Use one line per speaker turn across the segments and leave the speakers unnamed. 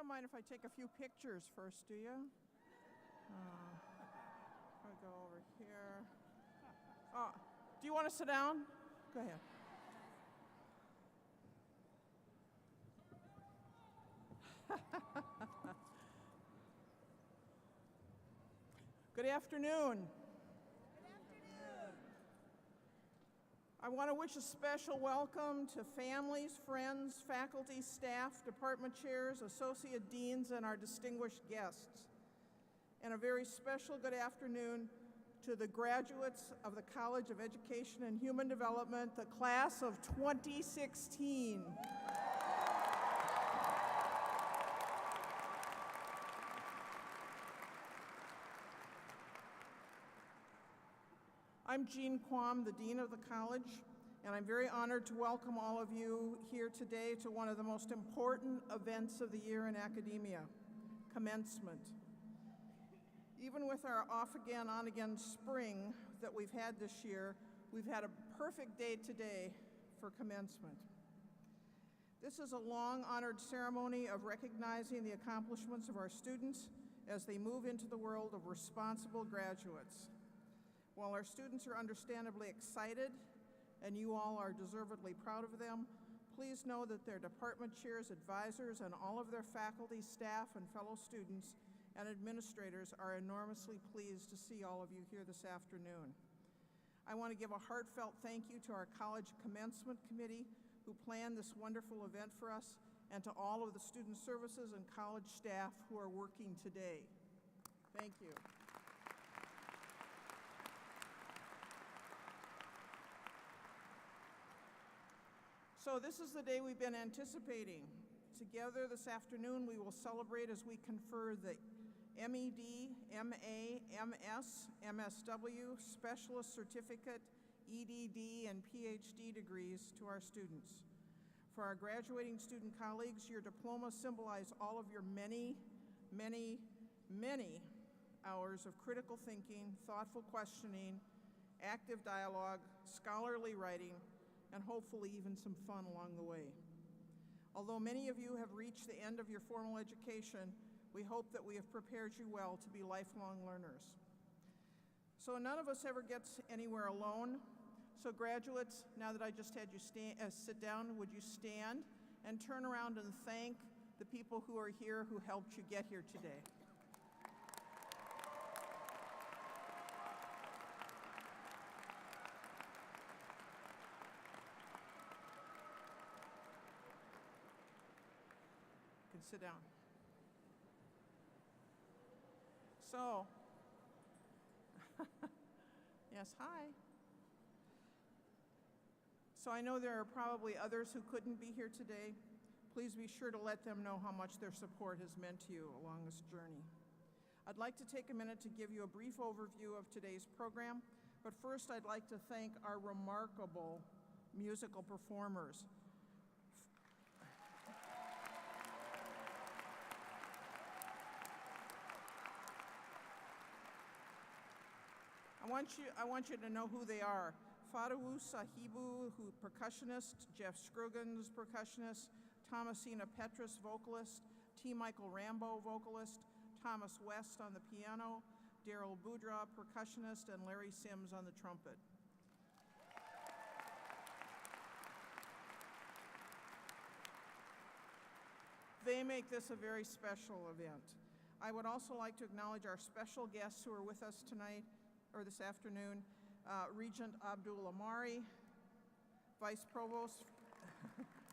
don't mind if I take a few pictures first, do you? I'll go over here. Do you want to sit down? Go ahead. Good afternoon. I want to wish a special welcome to families, friends, faculty, staff, department chairs, associate deans, and our distinguished guests. And a very special good afternoon to the graduates of the College of Education and Human Development, the class of 2016. I'm Jean Quam, the Dean of the College, and I'm very honored to welcome all of you here today to one of the most important events of the year in academia, Commencement. Even with our off-again, on-again spring that we've had this year, we've had a perfect day today for Commencement. This is a long-honored ceremony of recognizing the accomplishments of our students as they move into the world of responsible graduates. While our students are understandably excited, and you all are deservedly proud of them, please know that their department chairs, advisors, and all of their faculty, staff, and fellow students and administrators are enormously pleased to see all of you here this afternoon. I want to give a heartfelt thank you to our College Commencement Committee who planned this wonderful event for us, and to all of the student services and college staff who are working today. Thank you. So this is the day we've been anticipating. Together this afternoon we will celebrate as we confer the MED, MA, MS, MSW, Specialist Certificate, EDD, and PhD degrees to our students. For our graduating student colleagues, your diplomas symbolize all of your many, many, many hours of critical thinking, thoughtful questioning, active dialogue, scholarly writing, and hopefully even some fun along the way. Although many of you have reached the end of your formal education, we hope that we have prepared you well to be lifelong learners. So none of us ever gets anywhere alone. So graduates, now that I just had you sit down, would you stand and turn around and thank the people who are here who helped you get here today? You can sit down. So, yes, hi. So I know there are probably others who couldn't be here today. Please be sure to let them know how much their support has meant to you along this journey. I'd like to take a minute to give you a brief overview of today's program, but first I'd like to thank our remarkable musical performers. I want you to know who they are. Fadawu Sahibu, percussionist, Jeff Scroggins, percussionist, Thomasina Petrus, vocalist, T. Michael Rambo, vocalist, Thomas West on the piano, Daryl Boudra, percussionist, and Larry Sims on the trumpet. They make this a very special event. I would also like to acknowledge our special guests who are with us tonight, or this afternoon, Regent Abdul Amari, Vice Provost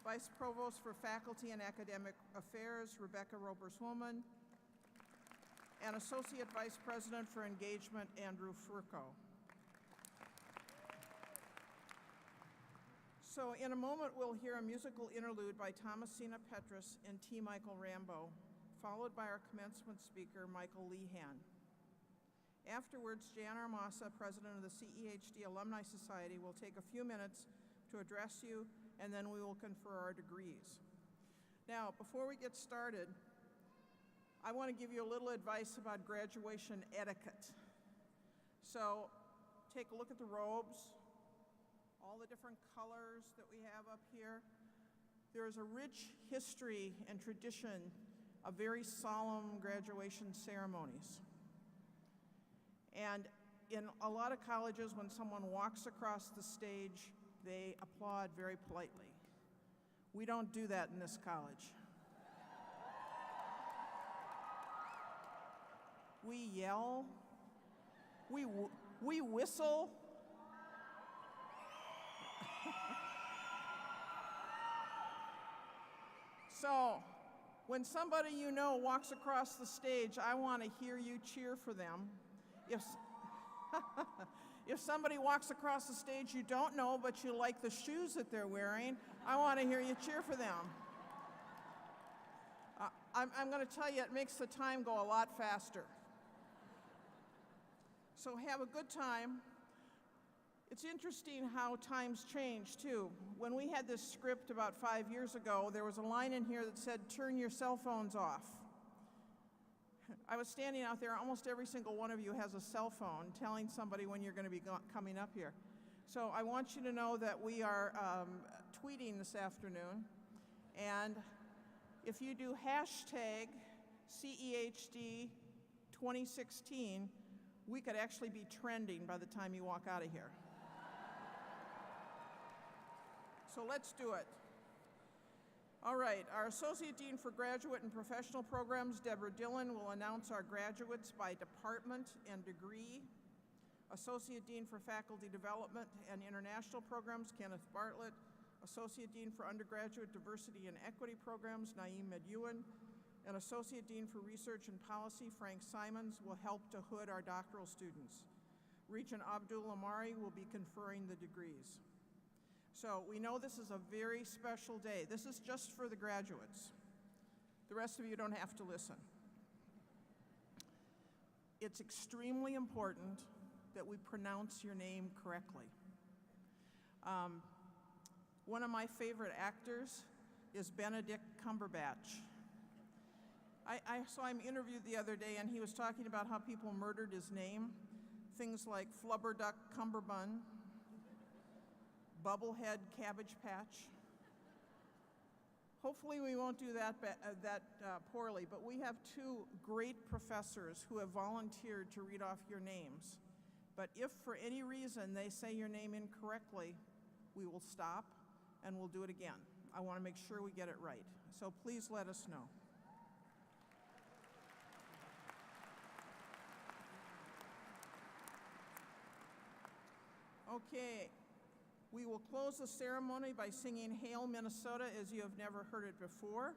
for Faculty and Academic Affairs, Rebecca Ropers-Woolman, and Associate Vice President for Engagement, Andrew Furco. So in a moment, we'll hear a musical interlude by Thomasina Petrus and T. Michael Rambo, followed by our commencement speaker, Michael Lehan. Afterwards, Jan Armasa, president of the CEHD Alumni Society, will take a few minutes to address you, and then we will confer our degrees. Now, before we get started, I want to give you a little advice about graduation etiquette. So, take a look at the robes, all the different colors that we have up here. There is a rich history and tradition of very solemn graduation ceremonies. And in a lot of colleges, when someone walks across the stage, they applaud very politely. We don't do that in this college. We yell, we whistle. So, when somebody you know walks across the stage, I want to hear you cheer for them. If somebody walks across the stage you don't know, but you like the shoes that they're wearing, I want to hear you cheer for them. I'm going to tell you, it makes the time go a lot faster. So have a good time. It's interesting how times change, too. When we had this script about 5 years ago, there was a line in here that said, "Turn your cell phones off." I was standing out there, almost every single one of you has a cell phone telling somebody when you're going to be coming up here. So I want you to know that we are tweeting this afternoon, and if you do hashtag CEHD 2016, we could actually be trending by the time you walk out of here. So let's do it. All right, our Associate Dean for Graduate and Professional Programs, Deborah Dillon, will announce our graduates by department and degree. Associate Dean for Faculty Development and International Programs, Kenneth Bartlett. Associate Dean for Undergraduate Diversity and Equity Programs, Naeem Medewan. And Associate Dean for Research and Policy, Frank Simons, will help to hood our doctoral students. Regent Abdul Amari will be conferring the degrees. So we know this is a very special day. This is just for the graduates. The rest of you don't have to listen. It's extremely important that we pronounce your name correctly. One of my favorite actors is Benedict Cumberbatch. I saw him interviewed the other day, and he was talking about how people murdered his name. Things like Flubberduck Cumberbun, Bubblehead Cabbage Patch. Hopefully we won't do that poorly, but we have two great professors who have volunteered to read off your names. But if for any reason they say your name incorrectly, we will stop and we'll do it again. I want to make sure we get it right. So please let us know. Okay. We will close the ceremony by singing Hail Minnesota as you have never heard it before,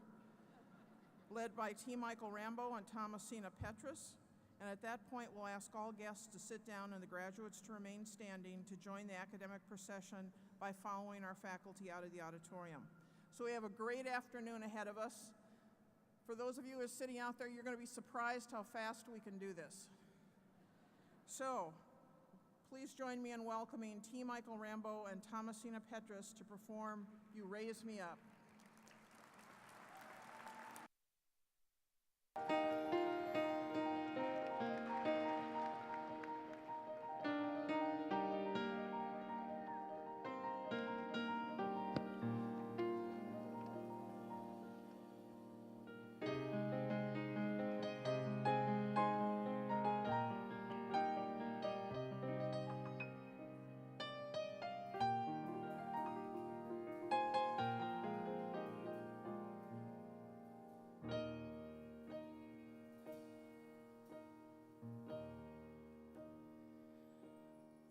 led by T. Michael Rambo and Thomasina Petrus. And at that point, we'll ask all guests to sit down and the graduates to remain standing to join the academic procession by following our faculty out of the auditorium. So we have a great afternoon ahead of us. For those of you who are sitting out there, you're going to be surprised how fast we can do this. So, please join me in welcoming T. Michael Rambo and Thomasina Petrus to perform You Raise Me Up.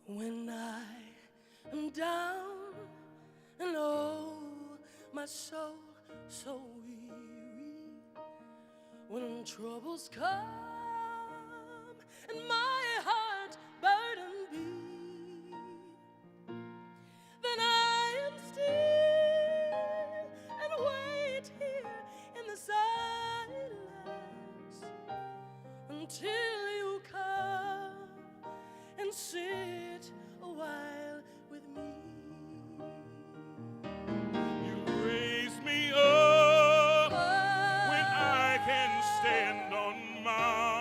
When I am down and oh, my soul so weary, when troubles come and my heart burden be, then I am still and wait here in the silence until you come and sit a while with me.
You raise me up when I can stand on my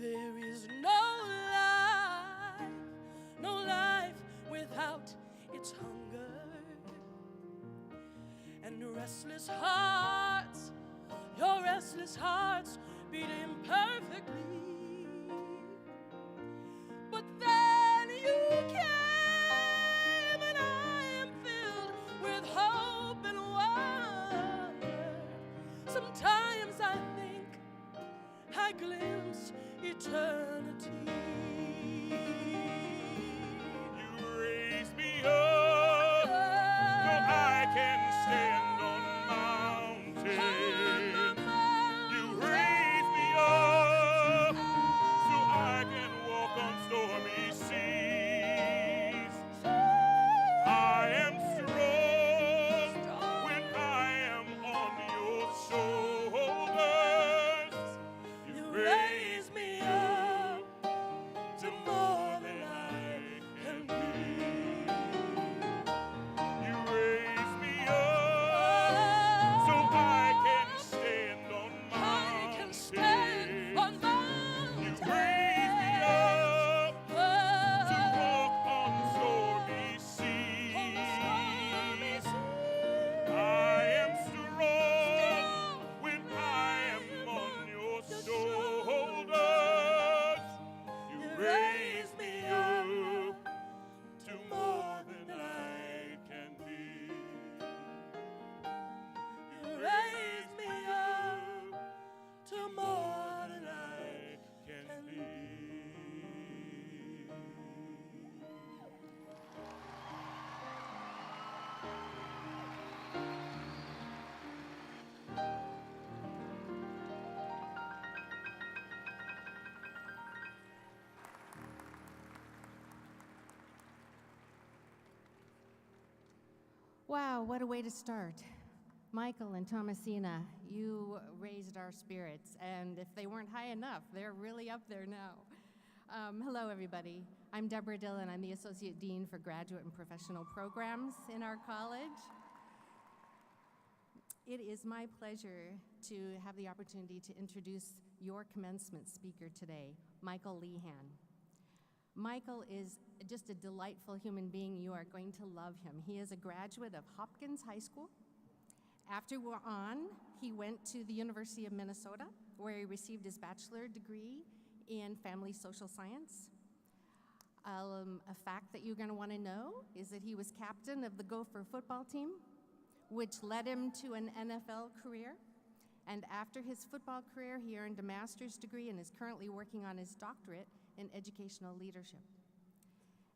There is no life without its hunger. And restless hearts, your restless hearts beat imperfectly. But then you came, and I am filled with hope and wonder. Sometimes I think I glimpse eternity.
You raise me up so I can stand on mountains. You raise me up so I can walk on stormy seas. I am strong when I am on your shoulders. You raise me up to more than I can be. You raise me up so I can stand on
I can
mountains.
stand on
You
mountains.
raise me up to walk on stormy seas. I am strong when I am on your shoulders. You raise me up to more than I can be. You raise me up to more than I can be.
Wow, what a way to start. Michael and Thomasina, you raised our spirits, and if they weren't high enough, they're really up there now. Hello, everybody. I'm Deborah Dillon. I'm the Associate Dean for Graduate and Professional Programs in our college. It is my pleasure to have the opportunity to introduce your commencement speaker today, Michael Lehan. Michael is just a delightful human being. You are going to love him. He is a graduate of Hopkins High School. After we're on, he went to the University of Minnesota, where he received his bachelor degree in family social science. A fact that you're going to want to know is that he was captain of the Gopher football team, which led him to an NFL career. And after his football career, he earned a master's degree and is currently working on his doctorate in educational leadership.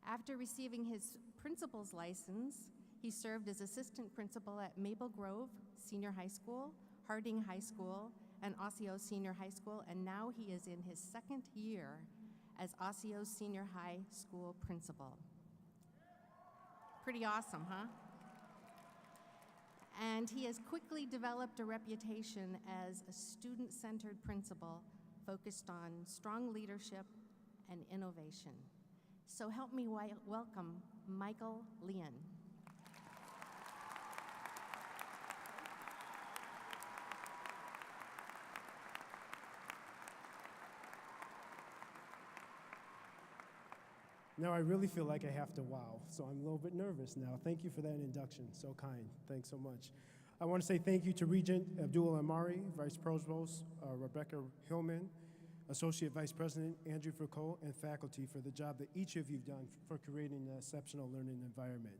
After receiving his principal's license, he served as assistant principal at Maple Grove Senior High School, Harding High School, and Osseo Senior High School, and now he is in his second year as Osseo Senior High School principal. Pretty awesome, huh? And he has quickly developed a reputation as a student-centered principal focused on strong leadership and innovation. So help me welcome Michael Lehan.
Now I really feel like I have to wow, so I'm a little bit nervous now. Thank you for that induction, so kind. Thanks so much. I want to say thank you to Regent Abdul Amari, Vice Provost Rebecca Hillman, Associate Vice President Andrew Foucault, and faculty for the job that each of you've done for creating an exceptional learning environment.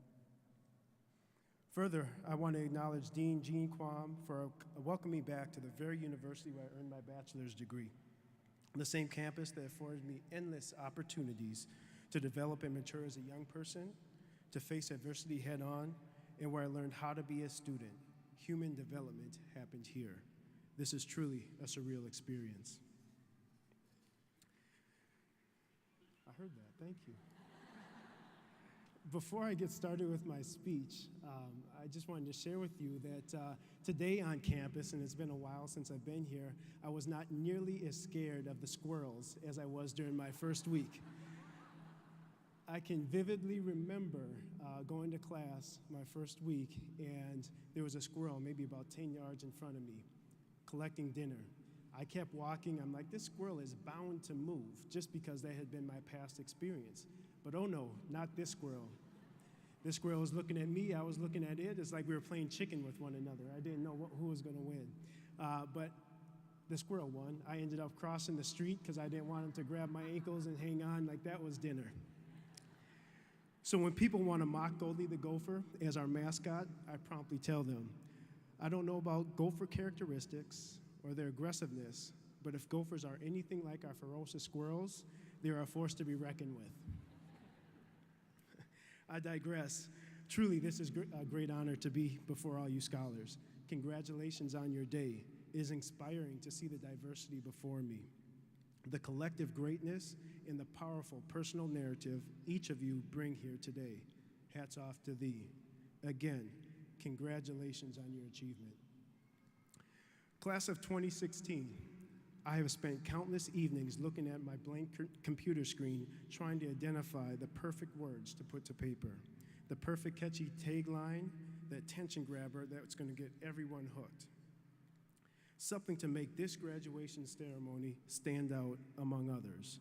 Further, I want to acknowledge Dean Jean Quam for welcoming me back to the very university where I earned my bachelor's degree, the same campus that afforded me endless opportunities to develop and mature as a young person, to face adversity head on, and where I learned how to be a student. Human development happened here. This is truly a surreal experience. I heard that, thank you. Before I get started with my speech, I just wanted to share with you that today on campus, and it's been a while since I've been here, I was not nearly as scared of the squirrels as I was during my first week. I can vividly remember going to class my first week, and there was a squirrel maybe about 10 yards in front of me collecting dinner. I kept walking. I'm like, this squirrel is bound to move just because that had been my past experience. But oh no, not this squirrel. This squirrel was looking at me. I was looking at it. It's like we were playing chicken with one another. I didn't know who was going to win. But the squirrel won. I ended up crossing the street because I didn't want him to grab my ankles and hang on like that was dinner. So when people want to mock Goldie the gopher as our mascot, I promptly tell them, I don't know about gopher characteristics or their aggressiveness, but if gophers are anything like our ferocious squirrels, they are a force to be reckoned with. I digress. Truly, this is a great honor to be before all you scholars. Congratulations on your day. It is inspiring to see the diversity before me, the collective greatness and the powerful personal narrative each of you bring here today. Hats off to thee. Again, congratulations on your achievement. Class of 2016, I have spent countless evenings looking at my blank computer screen trying to identify the perfect words to put to paper, the perfect catchy tagline, the attention grabber that's going to get everyone hooked. Something to make this graduation ceremony stand out among others.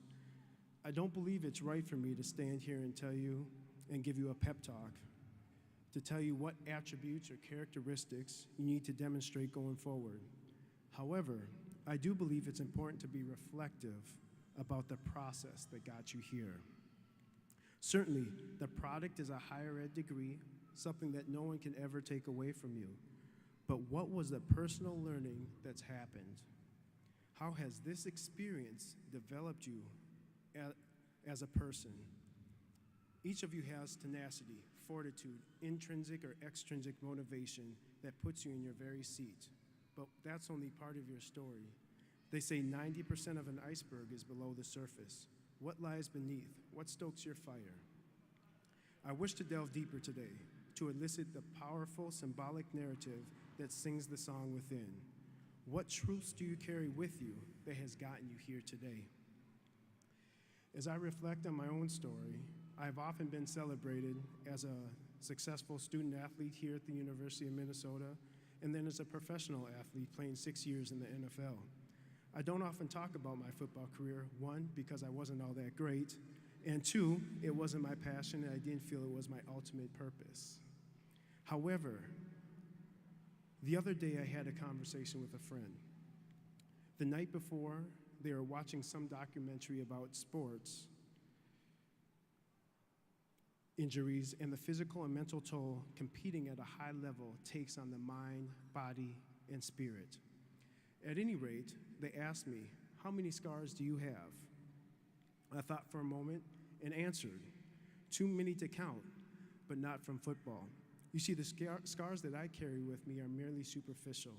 I don't believe it's right for me to stand here and tell you and give you a pep talk, to tell you what attributes or characteristics you need to demonstrate going forward. However, I do believe it's important to be reflective about the process that got you here. Certainly, the product is a higher ed degree, something that no one can ever take away from you. But what was the personal learning that's happened? How has this experience developed you as a person? Each of you has tenacity, fortitude, intrinsic or extrinsic motivation that puts you in your very seat. But that's only part of your story. They say 90% of an iceberg is below the surface. What lies beneath? What stokes your fire? I wish to delve deeper today to elicit the powerful symbolic narrative that sings the song within. What truths do you carry with you that has gotten you here today? As I reflect on my own story, I have often been celebrated as a successful student athlete here at the University of Minnesota, and then as a professional athlete playing 6 years in the NFL. I don't often talk about my football career, one, because I wasn't all that great, and two, it wasn't my passion and I didn't feel it was my ultimate purpose. However, the other day I had a conversation with a friend. The night before, they were watching some documentary about sports injuries and the physical and mental toll competing at a high level takes on the mind, body, and spirit. At any rate, they asked me, how many scars do you have? I thought for a moment and answered, too many to count, but not from football. You see, the scars that I carry with me are merely superficial.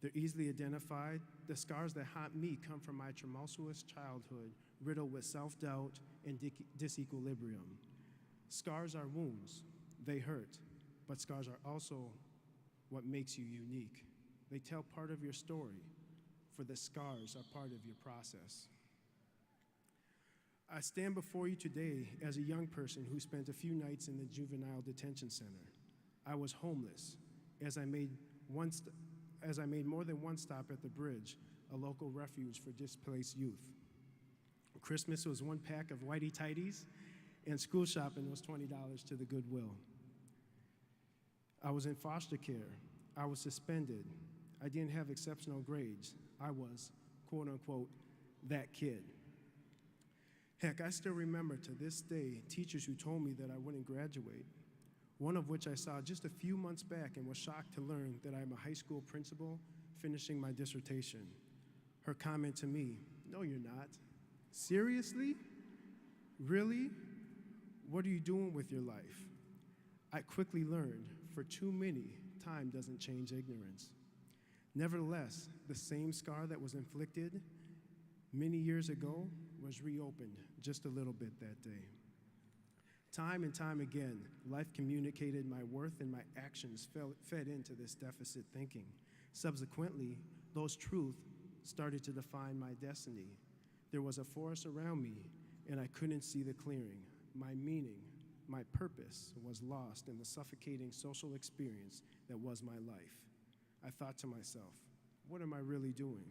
They're easily identified. The scars that haunt me come from my tumultuous childhood, riddled with self-doubt and disequilibrium. Scars are wounds. They hurt, but scars are also what makes you unique. They tell part of your story, for the scars are part of your process. I stand before you today as a young person who spent a few nights in the juvenile detention center. I was homeless as I made more than one stop at the bridge, a local refuge for displaced youth. Christmas was one pack of whitey tighties, and school shopping was $20 to the Goodwill. I was in foster care. I was suspended. I didn't have exceptional grades. I was, quote unquote, that kid. Heck, I still remember to this day teachers who told me that I wouldn't graduate, one of which I saw just a few months back and was shocked to learn that I'm a high school principal finishing my dissertation. Her comment to me, no, you're not. Seriously? Really? What are you doing with your life? I quickly learned, for too many, time doesn't change ignorance. Nevertheless, the same scar that was inflicted many years ago was reopened just a little bit that day. Time and time again, life communicated my worth and my actions fed into this deficit thinking. Subsequently, those truths started to define my destiny. There was a forest around me, and I couldn't see the clearing. My meaning, my purpose was lost in the suffocating social experience that was my life. I thought to myself, what am I really doing?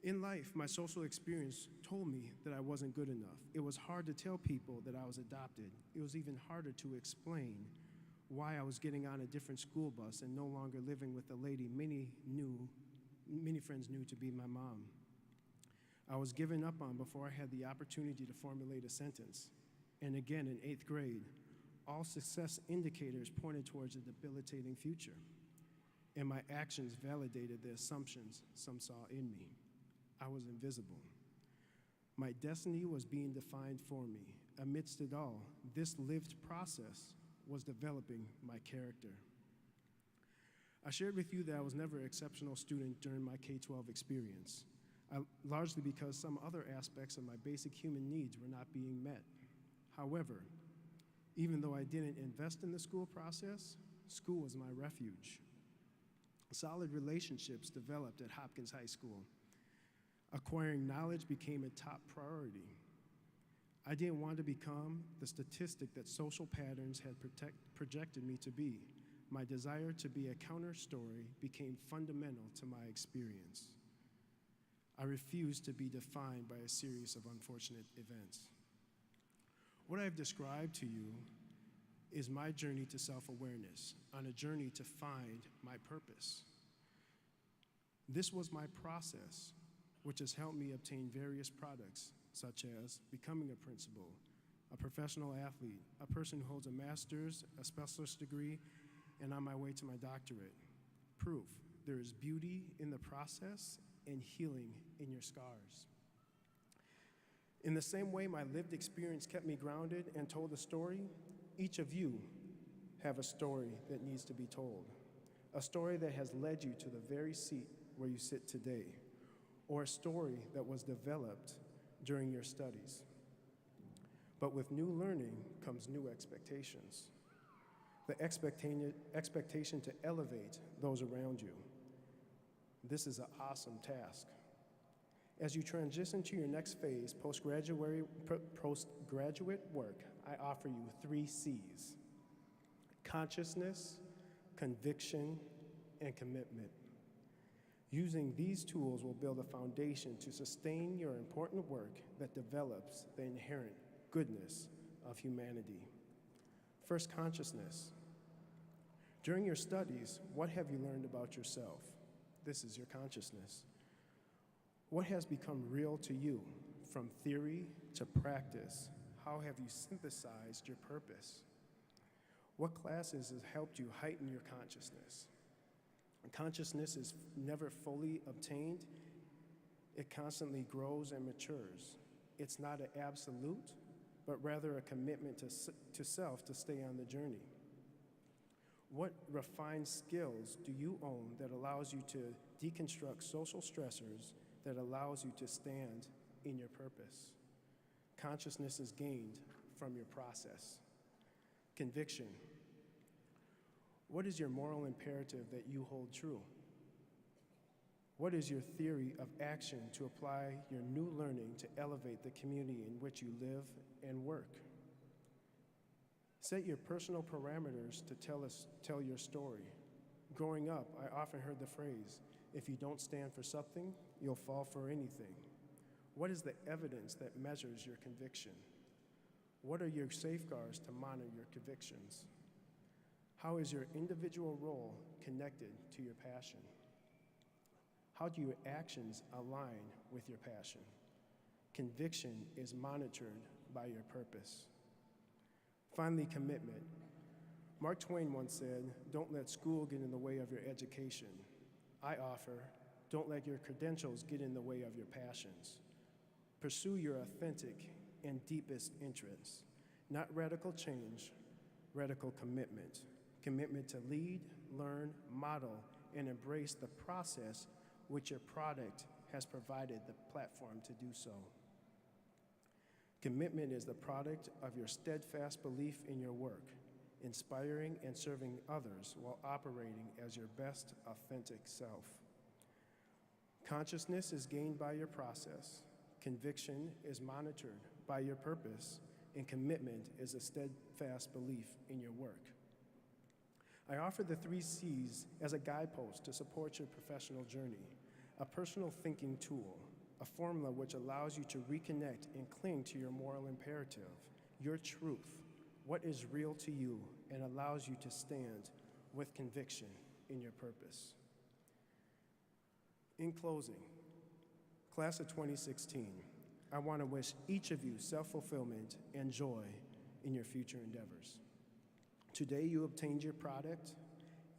In life, my social experience told me that I wasn't good enough. It was hard to tell people that I was adopted. It was even harder to explain why I was getting on a different school bus and no longer living with the lady many friends knew to be my mom. I was given up on before I had the opportunity to formulate a sentence. And again, in 8th grade, all success indicators pointed towards a debilitating future. And my actions validated the assumptions some saw in me. I was invisible. My destiny was being defined for me. Amidst it all, this lived process was developing my character. I shared with you that I was never an exceptional student during my K-12 experience, largely because some other aspects of my basic human needs were not being met. However, even though I didn't invest in the school process, school was my refuge. Solid relationships developed at Hopkins High School. Acquiring knowledge became a top priority. I didn't want to become the statistic that social patterns had projected me to be. My desire to be a counter story became fundamental to my experience. I refused to be defined by a series of unfortunate events. What I've described to you is my journey to self-awareness, on a journey to find my purpose. This was my process, which has helped me obtain various products, such as becoming a principal, a professional athlete, a person who holds a master's, a specialist degree, and on my way to my doctorate. Proof, there is beauty in the process and healing in your scars. In the same way my lived experience kept me grounded and told a story, each of you have a story that needs to be told, a story that has led you to the very seat where you sit today, or a story that was developed during your studies. But with new learning comes new expectations. The expectation to elevate those around you. This is an awesome task. As you transition to your next phase, postgraduate work, I offer you 3 C's: consciousness, conviction, and commitment. Using these tools will build a foundation to sustain your important work that develops the inherent goodness of humanity. First, consciousness. During your studies, what have you learned about yourself? This is your consciousness. What has become real to you, from theory to practice? How have you synthesized your purpose? What classes have helped you heighten your consciousness? Consciousness is never fully obtained. It constantly grows and matures. It's not an absolute, but rather a commitment to self to stay on the journey. What refined skills do you own that allows you to deconstruct social stressors, that allows you to stand in your purpose? Consciousness is gained from your process. Conviction. What is your moral imperative that you hold true? What is your theory of action to apply your new learning to elevate the community in which you live and work? Set your personal parameters to tell your story. Growing up, I often heard the phrase, if you don't stand for something, you'll fall for anything. What is the evidence that measures your conviction? What are your safeguards to monitor your convictions? How is your individual role connected to your passion? How do your actions align with your passion? Conviction is monitored by your purpose. Finally, commitment. Mark Twain once said, "Don't let school get in the way of your education." I offer, don't let your credentials get in the way of your passions. Pursue your authentic and deepest interests, not radical change, radical commitment. Commitment to lead, learn, model, and embrace the process which your product has provided the platform to do so. Commitment is the product of your steadfast belief in your work, inspiring and serving others while operating as your best authentic self. Consciousness is gained by your process, conviction is monitored by your purpose, and commitment is a steadfast belief in your work. I offer the 3 C's as a guidepost to support your professional journey, a personal thinking tool, a formula which allows you to reconnect and cling to your moral imperative, your truth, what is real to you, and allows you to stand with conviction in your purpose. In closing, class of 2016, I want to wish each of you self-fulfillment and joy in your future endeavors. Today you obtained your product,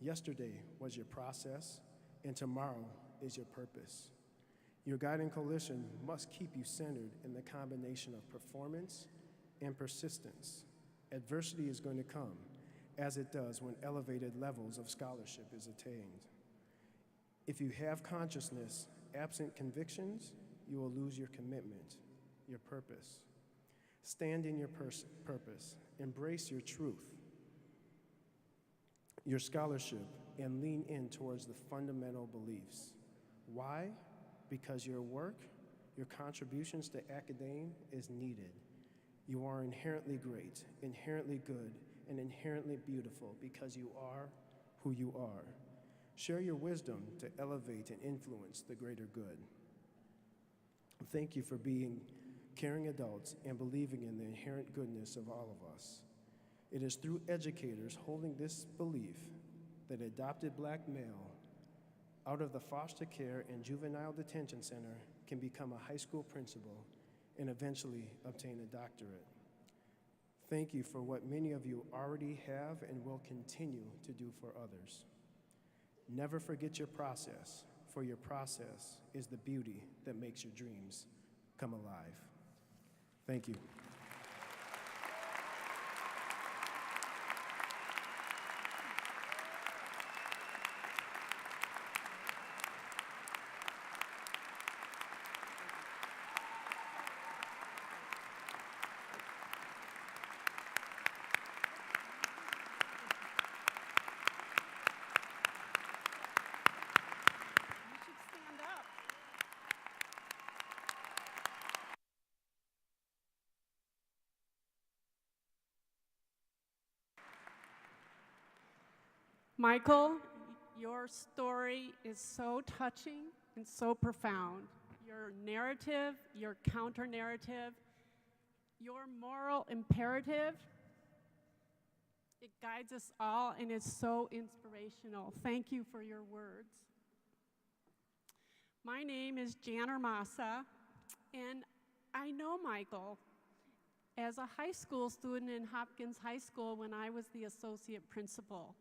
yesterday was your process, and tomorrow is your purpose. Your guiding coalition must keep you centered in the combination of performance and persistence. Adversity is going to come, as it does when elevated levels of scholarship is attained. If you have consciousness absent convictions, you will lose your commitment, your purpose. Stand in your purpose, embrace your truth, your scholarship, and lean in towards the fundamental beliefs. Why? Because your work, your contributions to academia is needed. You are inherently great, inherently good, and inherently beautiful because you are who you are. Share your wisdom to elevate and influence the greater good. Thank you for being caring adults and believing in the inherent goodness of all of us. It is through educators holding this belief that adopted black male out of the foster care and juvenile detention center can become a high school principal and eventually obtain a doctorate. Thank you for what many of you already have and will continue to do for others. Never forget your process, for your process is the beauty that makes your dreams come alive. Thank you.
You should stand up. Michael, your story is so touching and so profound. Your narrative, your counter-narrative, your moral imperative, it guides us all and is so inspirational. Thank you for your words. My name is Jan Armasa, and I know Michael as a high school student in Hopkins High School when I was the associate principal.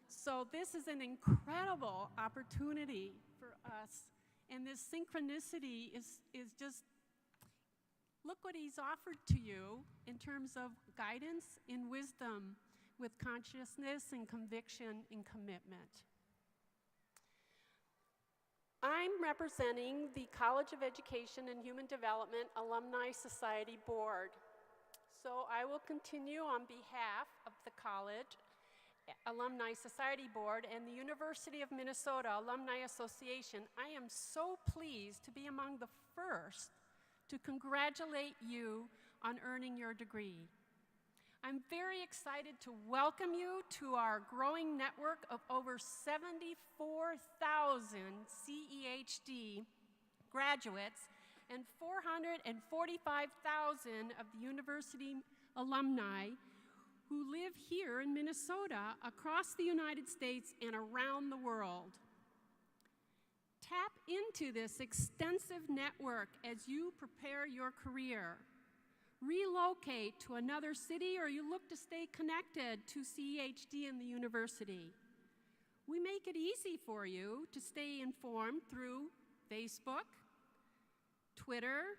So this is an incredible opportunity for us, and this synchronicity is just, look what he's offered to you in terms of guidance and wisdom with consciousness and conviction and commitment. I'm representing the College of Education and Human Development Alumni Society Board. So I will continue on behalf of the college Alumni Society Board and the University of Minnesota Alumni Association. I am so pleased to be among the first to congratulate you on earning your degree. I'm very excited to welcome you to our growing network of over 74,000 CEHD graduates and 445,000 of the university alumni who live here in Minnesota, across the United States, and around the world. Tap into this extensive network as you prepare your career. Relocate to another city, or you look to stay connected to CEHD and the university. We make it easy for you to stay informed through Facebook, Twitter,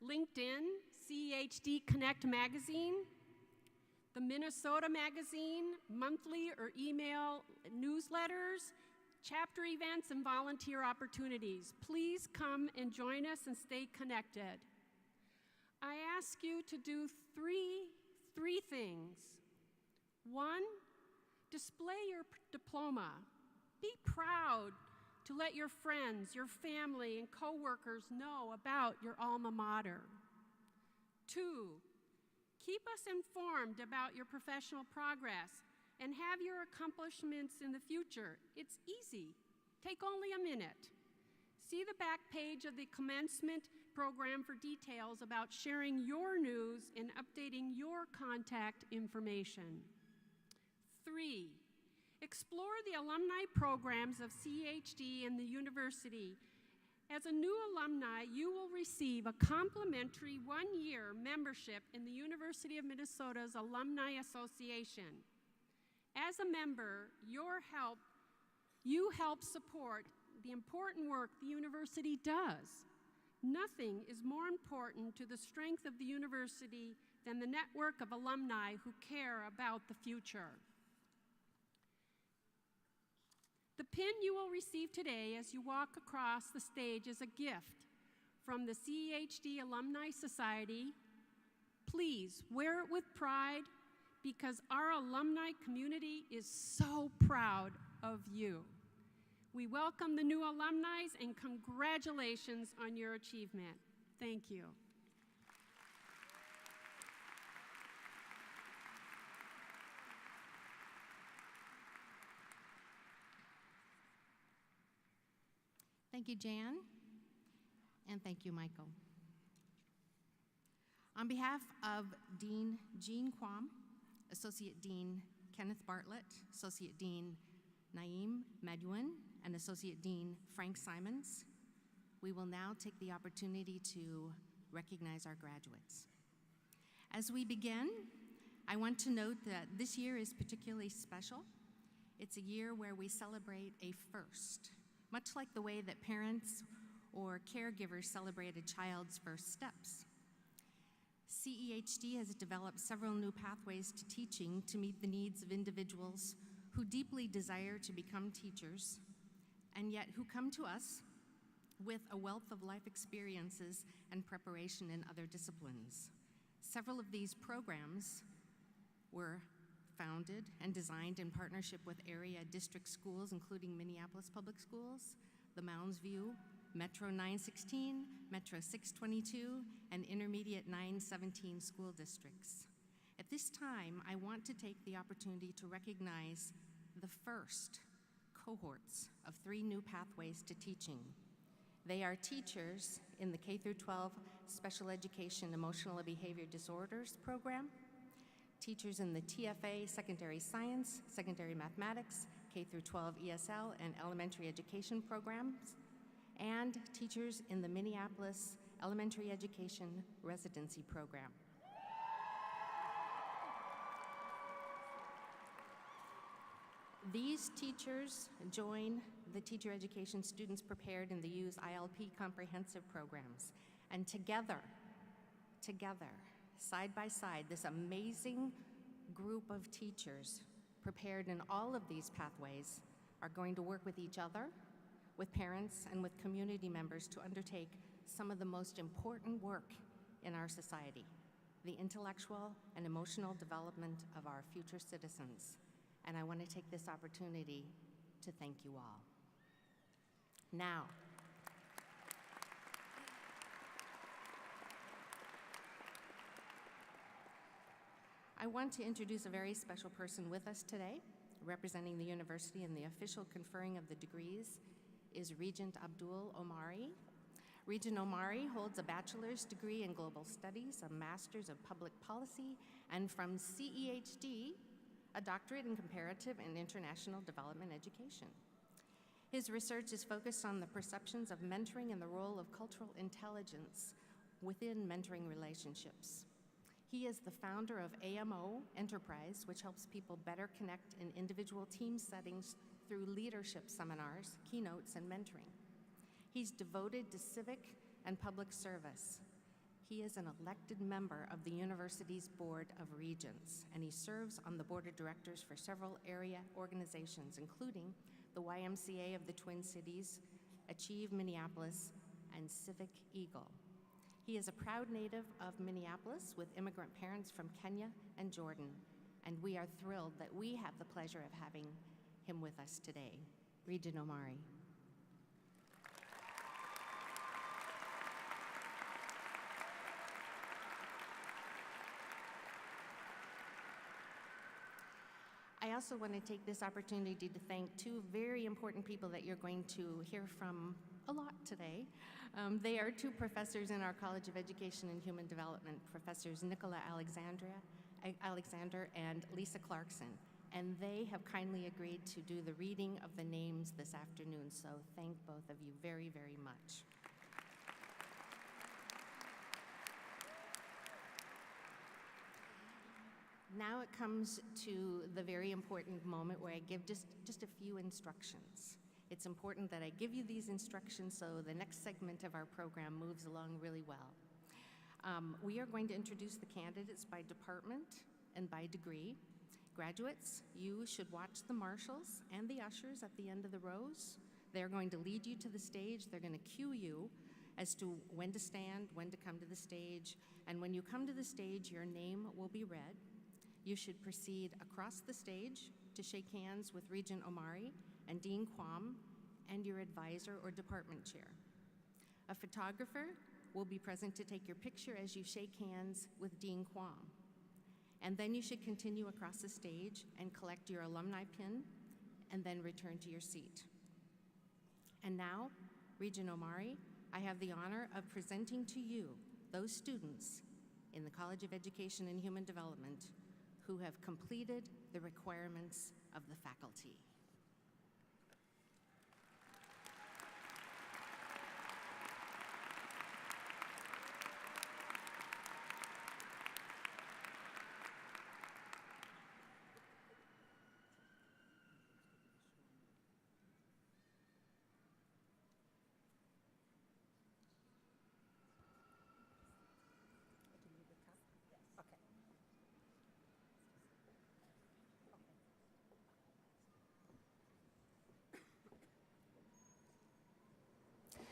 LinkedIn, CEHD Connect Magazine, the Minnesota Magazine, monthly or email newsletters, chapter events, and volunteer opportunities. Please come and join us and stay connected. I ask you to do three things. One, display your diploma. Be proud to let your friends, your family, and coworkers know about your alma mater. Two, keep us informed about your professional progress and have your accomplishments in the future. It's easy. Take only a minute. See the back page of the Commencement program for details about sharing your news and updating your contact information. 3, explore the alumni programs of CEHD and the university. As a new alumni, you will receive a complimentary 1-year membership in the University of Minnesota's Alumni Association. As a member, you help support the important work the university does. Nothing is more important to the strength of the university than the network of alumni who care about the future. The pin you will receive today as you walk across the stage is a gift from the CEHD Alumni Society. Please wear it with pride because our alumni community is so proud of you. We welcome the new alumni and congratulations on your achievement. Thank you.
Thank you, Jan, and thank you, Michael. On behalf of Dean Jean Quam, Associate Dean Kenneth Bartlett, Associate Dean Naeem Madouin, and Associate Dean Frank Simons, we will now take the opportunity to recognize our graduates. As we begin, I want to note that this year is particularly special. It's a year where we celebrate a first, much like the way that parents or caregivers celebrate a child's first steps. CEHD has developed several new pathways to teaching to meet the needs of individuals who deeply desire to become teachers, and yet who come to us with a wealth of life experiences and preparation in other disciplines. Several of these programs were founded and designed in partnership with area district schools, including Minneapolis Public Schools, the Mounds View, Metro 916, Metro 622, and Intermediate 917 school districts. At this time, I want to take the opportunity to recognize the first cohorts of 3 new pathways to teaching. They are teachers in the K-12 Special Education Emotional and Behavior Disorders program, teachers in the TFA Secondary Science, Secondary Mathematics, K-12 ESL, and Elementary Education programs, and teachers in the Minneapolis Elementary Education Residency Program. These teachers join the teacher education students prepared in the U's ILP comprehensive programs. And together, side by side, this amazing group of teachers prepared in all of these pathways are going to work with each other, with parents, and with community members to undertake some of the most important work in our society, the intellectual and emotional development of our future citizens. And I want to take this opportunity to thank you all. Now, I want to introduce a very special person with us today, representing the university in the official conferring of the degrees is Regent Abdul Omari. Regent Omari holds a bachelor's degree in global studies, a master's of public policy, and from CEHD, a doctorate in comparative and international development education. His research is focused on the perceptions of mentoring and the role of cultural intelligence within mentoring relationships. He is the founder of AMO Enterprise, which helps people better connect in individual team settings through leadership seminars, keynotes, and mentoring. He's devoted to civic and public service. He is an elected member of the university's Board of Regents, and he serves on the board of directors for several area organizations, including the YMCA of the Twin Cities, Achieve Minneapolis, and Civic Eagle. He is a proud native of Minneapolis with immigrant parents from Kenya and Jordan, and we are thrilled that we have the pleasure of having him with us today. Regent Omari. I also want to take this opportunity to thank 2 very important people that you're going to hear from a lot today. They are two professors in our College of Education and Human Development, Professors Nicola Alexander and Lisa Clarkson. And they have kindly agreed to do the reading of the names this afternoon, so thank both of you very, very much. Now it comes to the very important moment where I give just a few instructions. It's important that I give you these instructions so the next segment of our program moves along really well. We are going to introduce the candidates by department and by degree. Graduates, you should watch the marshals and the ushers at the end of the rows. They're going to lead you to the stage. They're going to cue you as to when to stand, when to come to the stage. And when you come to the stage, your name will be read. You should proceed across the stage to shake hands with Regent Omari and Dean Quam and your advisor or department chair. A photographer will be present to take your picture as you shake hands with Dean Quam. And then you should continue across the stage and collect your alumni pin and then return to your seat. And now, Regent Omari, I have the honor of presenting to you those students in the College of Education and Human Development who have completed the requirements of the faculty.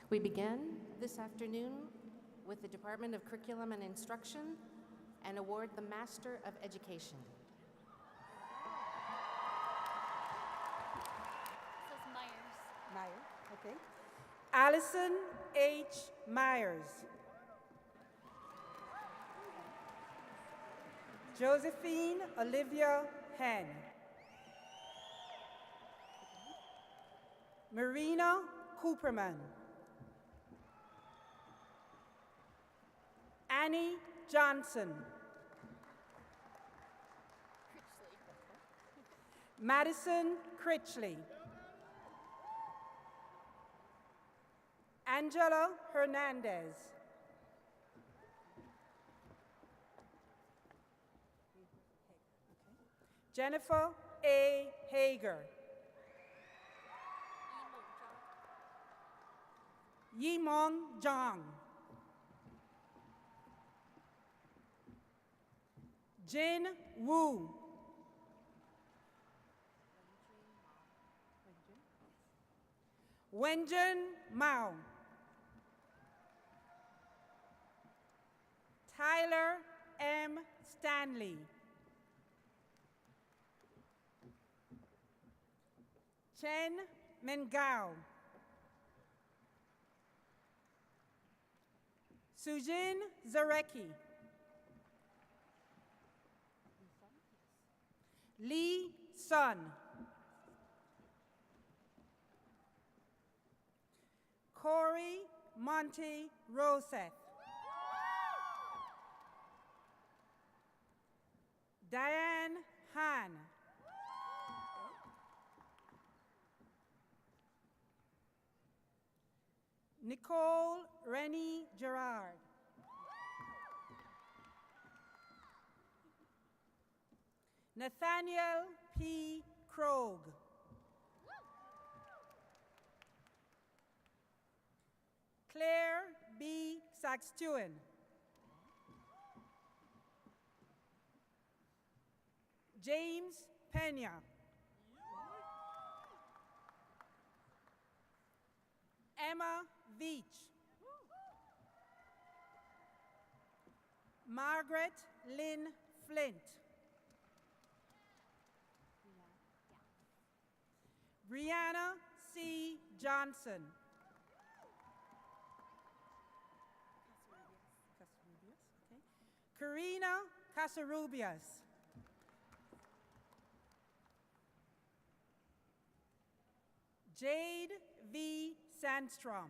We begin this afternoon with the Department of Curriculum and Instruction and award the Master of Education.
This is Myers.
Myers, okay. Allison H. Myers. Josephine Olivia Henn. Marina Cooperman. Annie Johnson. Madison Critchley. Angela Hernandez. Jennifer A. Hager. Yimong Zhang. Jin Wu. Wenjun Mao. Tyler M. Stanley. Chen Mengao. Sujin Zareki. Lee Sun. Corey Monty Roseth. Diane Han. Nicole Rennie Gerard. Nathaniel P. Krogh. Claire B. Saxtuan. James Pena. Emma Veach. Margaret Lynn Flint. Brianna C. Johnson. Karina Casarubias. Jade V. Sandstrom.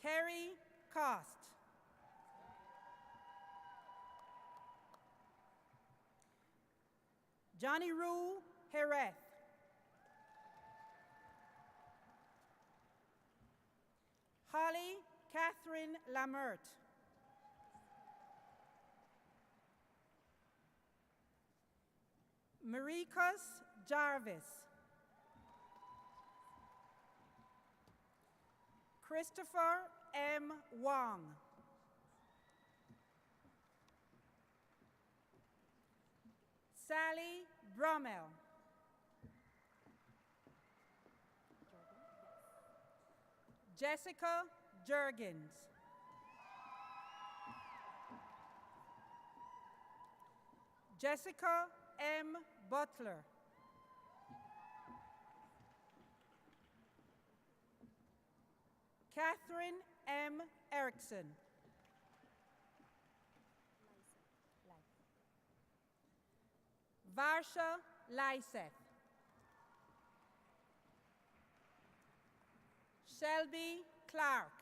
Kerry Cost. Johnny Rue Hereth. Holly Catherine Lamert. Maricus Jarvis. Christopher M. Wong. Sally Brummel. Jessica Jurgens. Jessica M. Butler. Catherine M. Erickson. Varsha Lyseth. Shelby Clark.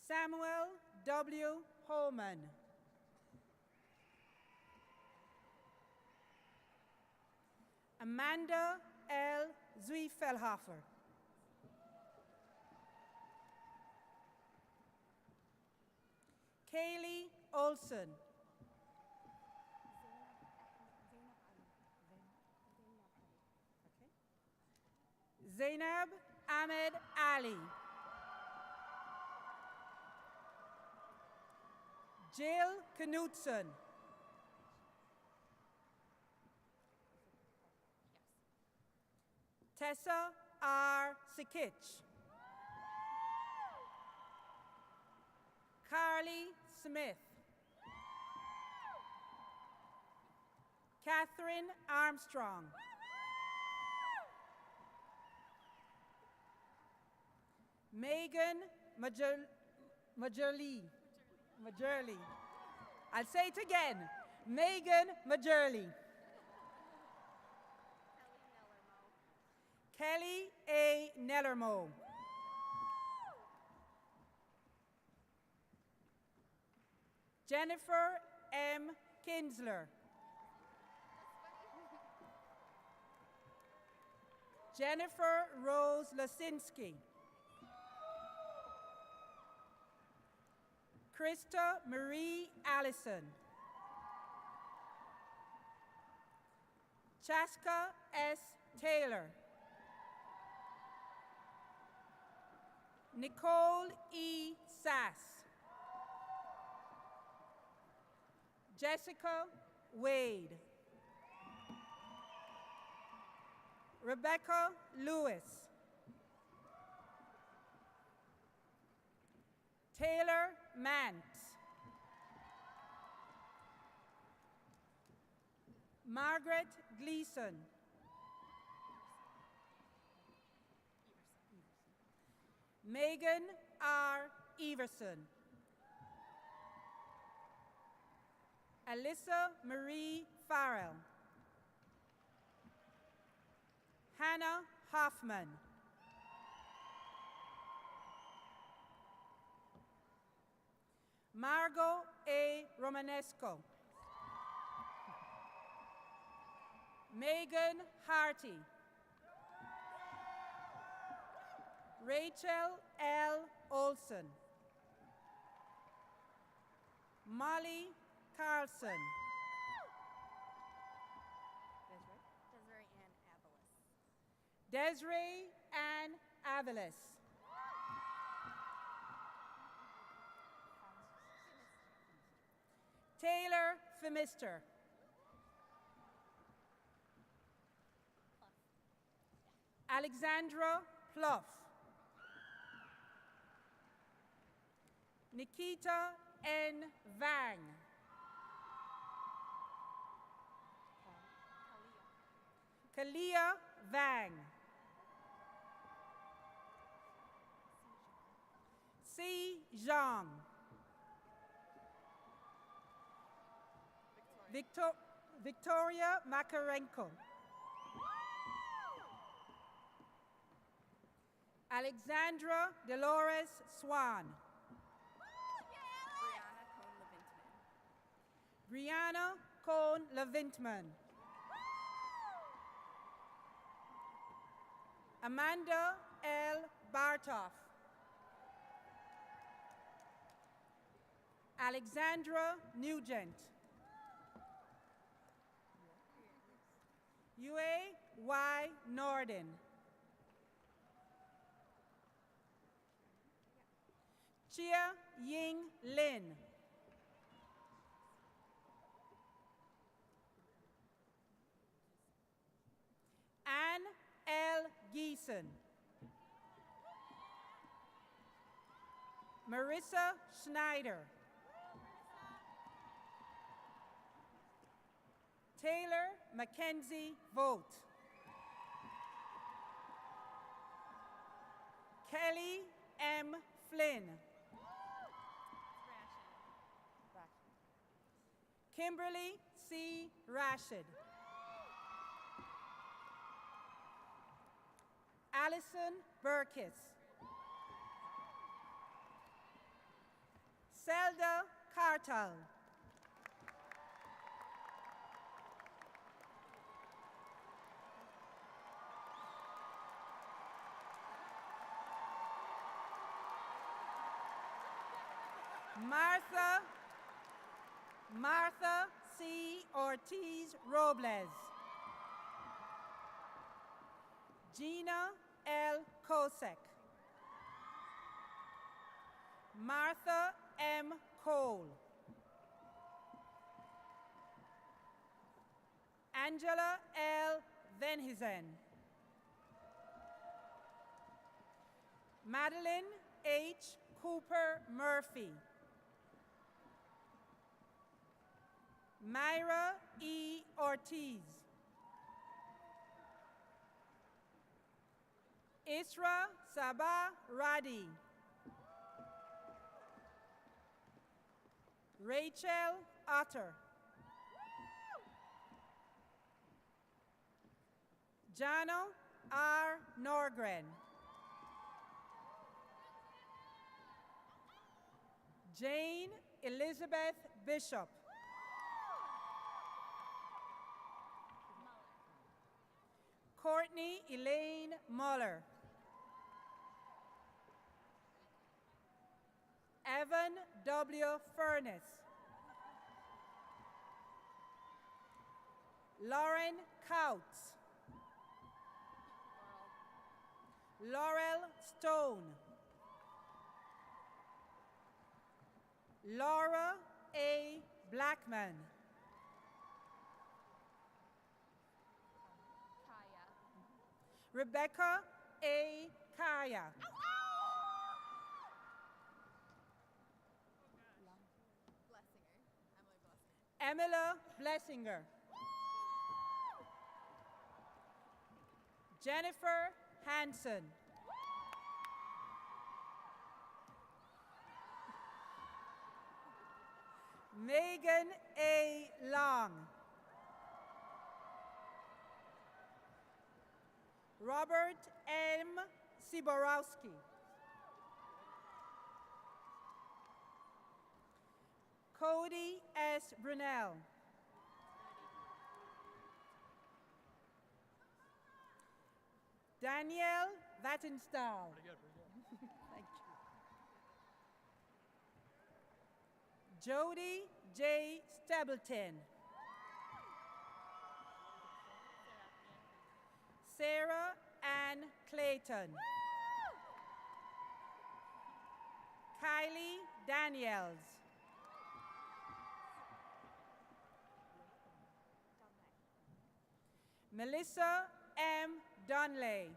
Samuel W. Holman. Amanda L. Zwiefelhofer. Kaylee Olson. Zainab Ahmed Ali. Jill Knutson. Tessa R. Sikich. Carly Smith. Catherine Armstrong. Megan Majerli. I'll say it again. Megan Majerli. Kelly A. Nellermo. Jennifer M. Kinsler. Jennifer Rose Lasinski. Krista Marie Allison. Chaska S. Taylor. Nicole E. Sass. Jessica Wade. Rebecca Lewis. Taylor Mantz. Margaret Gleason. Megan R. Everson. Alyssa Marie Farrell. Hannah Hoffman. Margot A. Romanesco. Megan Harty. Rachel L. Olson. Molly Carlson. Desiree Ann Avalis. Taylor Femister. Alexandra Pluff. Nikita N. Vang. Kalia Vang. C. Zhang. Victoria Makarenko. Alexandra Dolores Swan. Brianna Cohn-Levintman. Amanda L. Bartoff. Alexandra Nugent. Yue Y. Norden. Chia Ying Lin. Anne L. Geeson. Marissa Schneider. Taylor Mackenzie Vogt. Kelly M. Flynn. Kimberly C. Rashid. Allison Burkis. Zelda Cartel. Martha C. Ortiz Robles. Gina L. Kosek. Martha M. Cole. Angela L. Venhizen. Madeline H. Cooper Murphy. Myra E. Ortiz. Isra Sabah Radi. Rachel Otter. Jano R. Norgren. Jane Elizabeth Bishop. Courtney Elaine Muller. Evan W. Furness. Lauren Couts. Laurel Stone. Laura A. Blackman. Rebecca A. Kaya. Emila Blessinger. Jennifer Hansen. Megan A. Long. Robert M. Siborowski. Cody S. Brunel. Danielle Vattenstahl. Thank you. Jody J. Stapleton. Sarah Ann Clayton. Kylie Daniels. Melissa M. Dunley.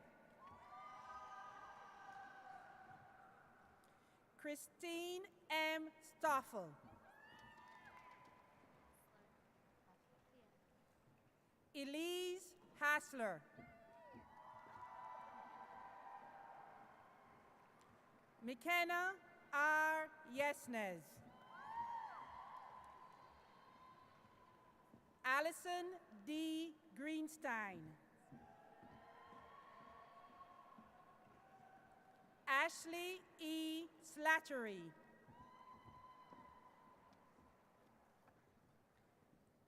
Christine M. Stoffel. Elise Hassler. McKenna R. Yesnes. Allison D. Greenstein. Ashley E. Slattery.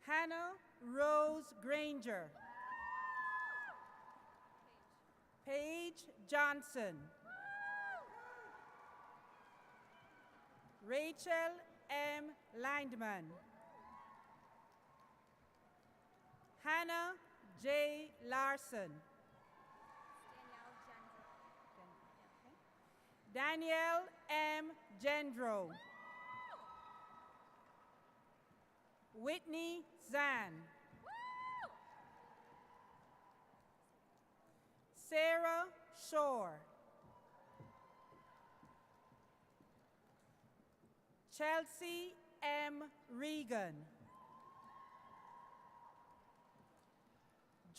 Hannah Rose Granger. Paige Johnson. Rachel M. Lindman. Hannah J. Larson. Danielle M. Gendro. Whitney Zan. Sarah Shore. Chelsea M. Regan.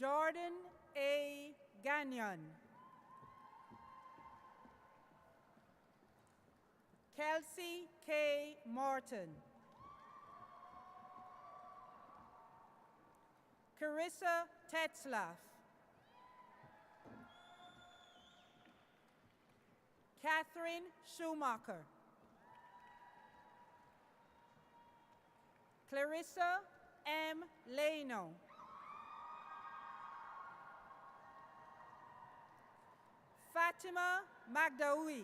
Jordan A. Gagnon. Kelsey K. Morton. Carissa Tetzlaff. Catherine Schumacher. Clarissa M. Leno. Fatima Magdaoui.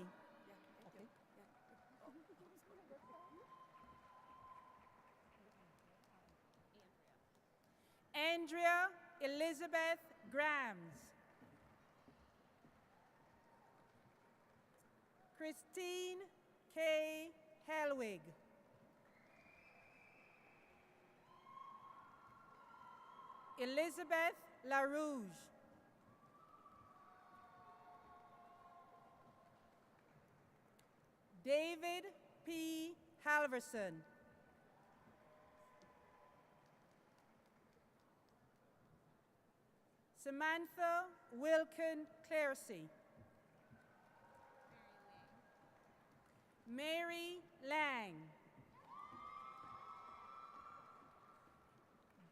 Andrea Elizabeth Grams. Christine K. Helwig. Elizabeth LaRouge. David P. Halverson. Samantha Wilkin Clarsey. Mary Lang.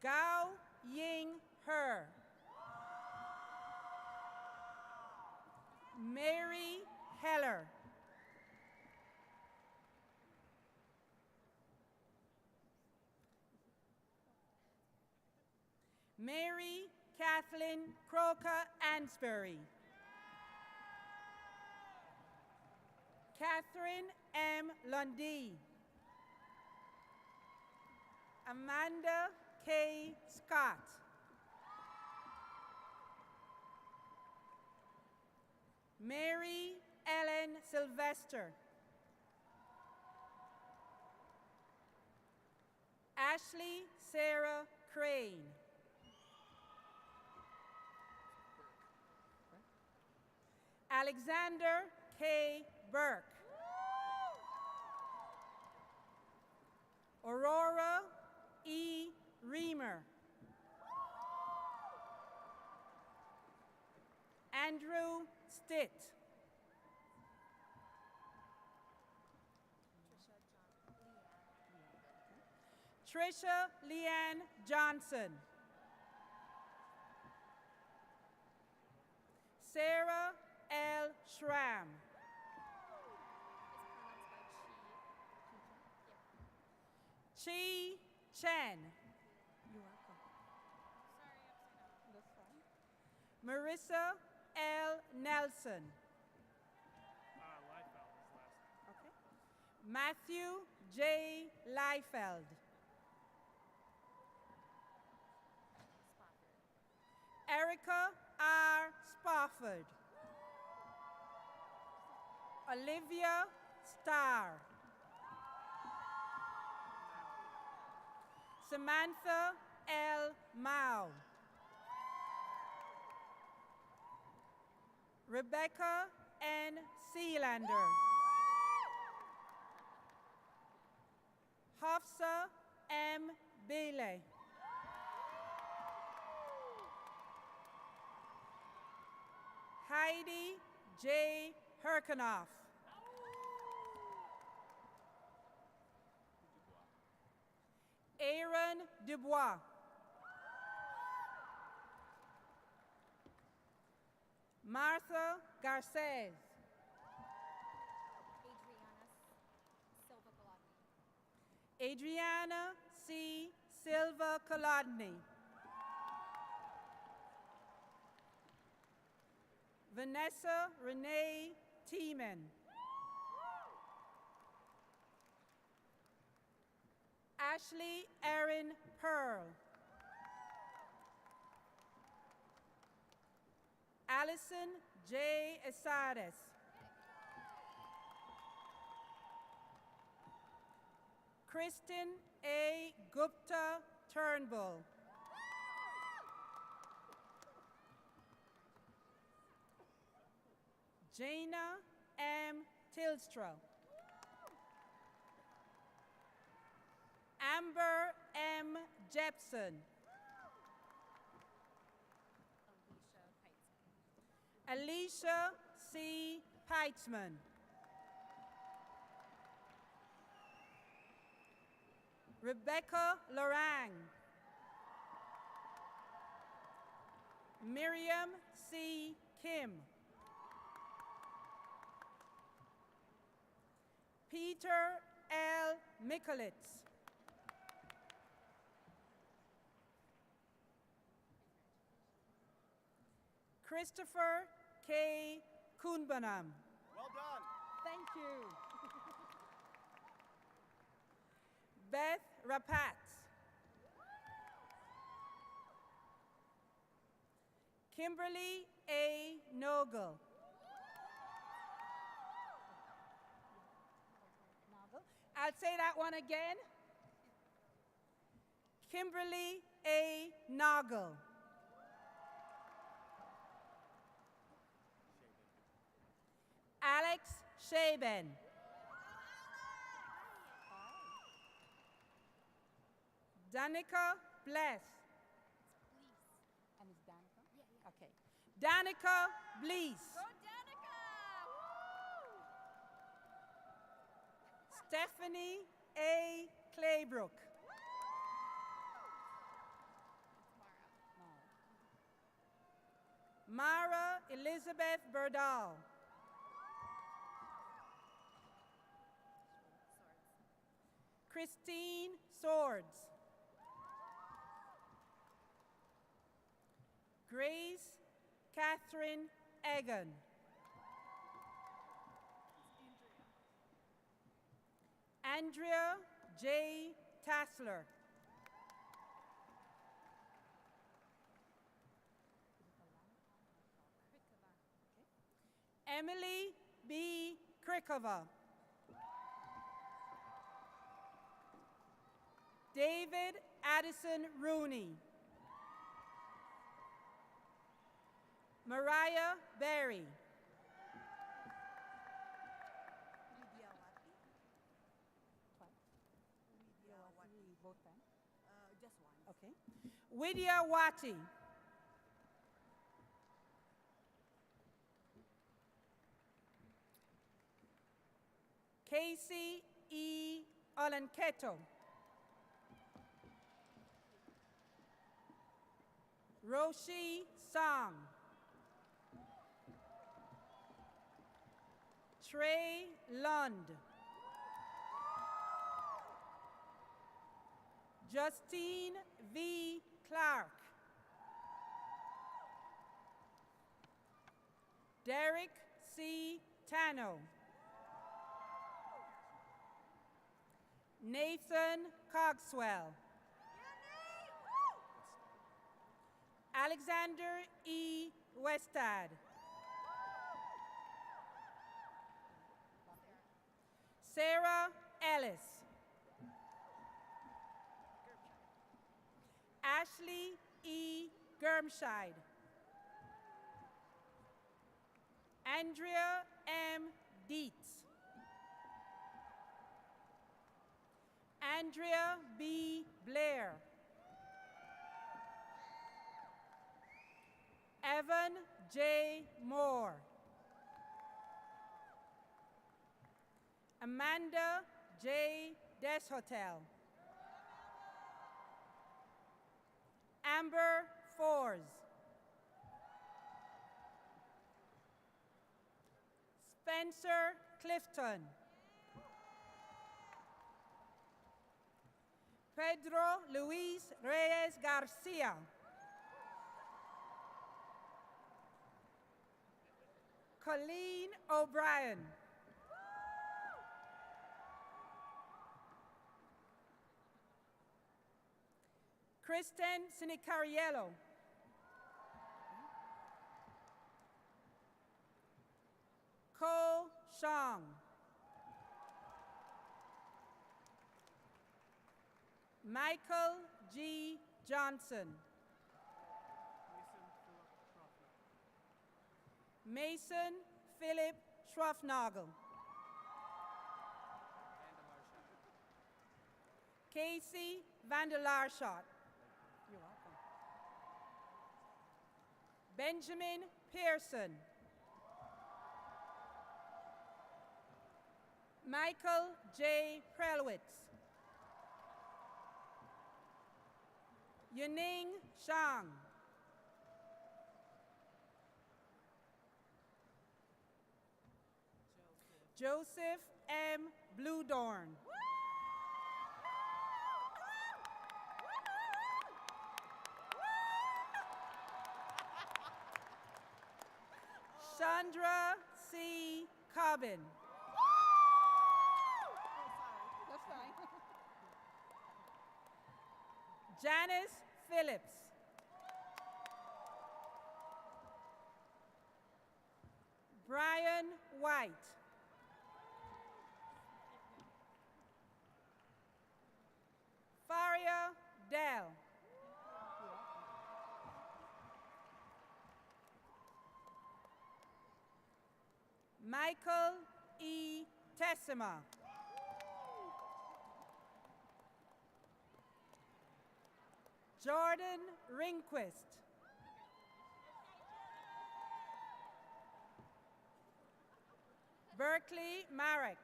Gao Ying Her. Mary Heller. Mary Kathleen Croker Ansbury. Catherine M. Lundy. Amanda K. Scott. Mary Ellen Sylvester. Ashley Sarah Crane. Alexander K. Burke. Aurora E. Reamer. Andrew Stitt. Trisha Leanne Johnson. Sarah L. Schramm. Chi Chen. Marissa L. Nelson. Matthew J. Liefeld. Erica R. Spofford. Olivia Starr. Samantha L. Mao. Rebecca N. Sealander. Hafsa M. Bailey. Heidi J. Herkenoff. Aaron Dubois. Martha Garces.
Adriana
Adriana
Silva Colodny.
C. Silva Colodny. Vanessa Renee Tiemann. Ashley Erin Pearl. Allison J. Esades. Kristen A. Gupta Turnbull. Jana M. Tilstra. Amber M. Jepson. Alicia C. Peitzman. Rebecca Lorang. Miriam C. Kim. Peter L. Mikulitz. Christopher K. Kunbanam.
Well done.
Thank you. Beth Rapat. Kimberly A. Nogel. I'll say that one again. Kimberly A. Nogel. Alex Shaben. Danica Bless. And it's Danica? Yeah. Okay. Danica Blees.
Go Danica!
Stephanie A. Claybrook. Mara Elizabeth Berdal. Christine Swords. Grace Catherine Egan. Andrea J. Tassler. Emily B. Krikova. David Addison Rooney. Mariah Berry. Okay. Widya Wati. Casey E. Olenketo. Roshi Song. Trey Lund. Justine V. Clark. Derek C. Tano. Nathan Cogswell. Alexander E. Westad. Sarah Ellis. Ashley E. Germscheid. Andrea M. Dietz. Andrea B. Blair. Evan J. Moore. Amanda J. Deshotel. Amber Fors. Spencer Clifton. Pedro Luis Reyes Garcia. Colleen O'Brien. Kristen Sinicariello. Ko Shang. Michael G. Johnson. Mason Philip Schruffnagel. Casey Vandelarshot. You're welcome. Benjamin Pearson. Michael J. Prelwitz. Yuning Shang. Joseph M. Bluedorn. Chandra C. Cobbin.
That's fine.
Janice Phillips. Brian White. Faria Dell. Michael E. Tessima. Jordan Ringquist. Berkeley Marek.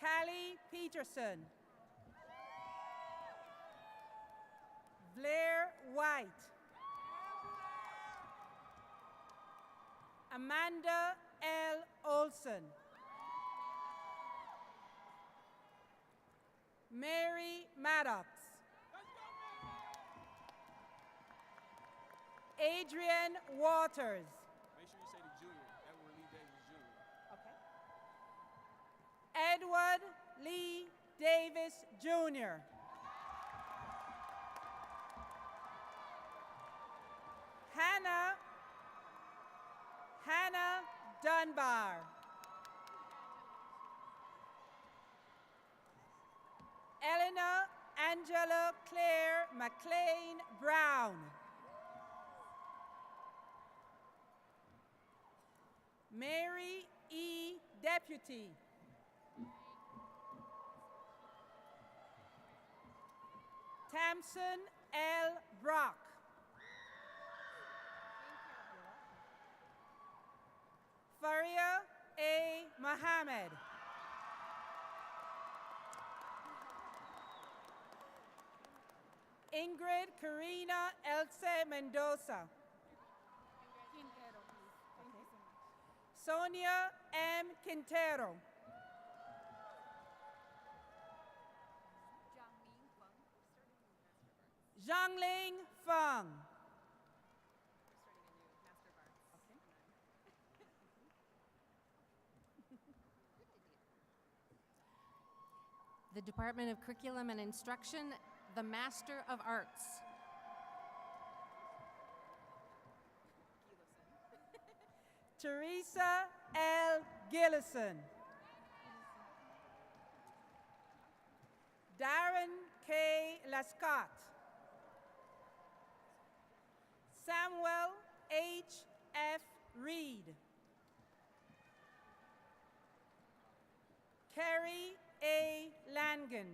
Callie Peterson. Blair White. Amanda L. Olson. Mary Maddox. Adrian Waters.
Make sure you say the junior. Edward Lee Davis Jr.
Okay. Edward Lee Davis Jr. Hannah Dunbar. Eleanor Angela Claire McLean Brown. Mary E. Deputy. Tamson L. Brock. Faria A. Mohammed. Ingrid Karina Elce Mendoza. Sonia M. Quintero. Zhangling Feng.
The Department of Curriculum and Instruction, the Master of Arts.
Teresa L. Gillison. Darren K. Lascott. Samuel H. F. Reed. Kerry A. Langan.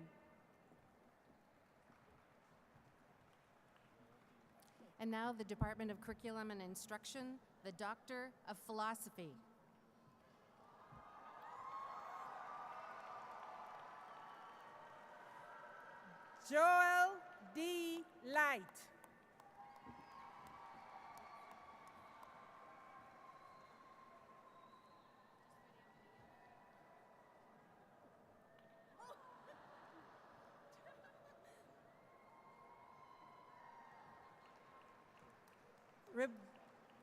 And now the Department of Curriculum and Instruction, the Doctor of Philosophy.
Joel D. Light. Re-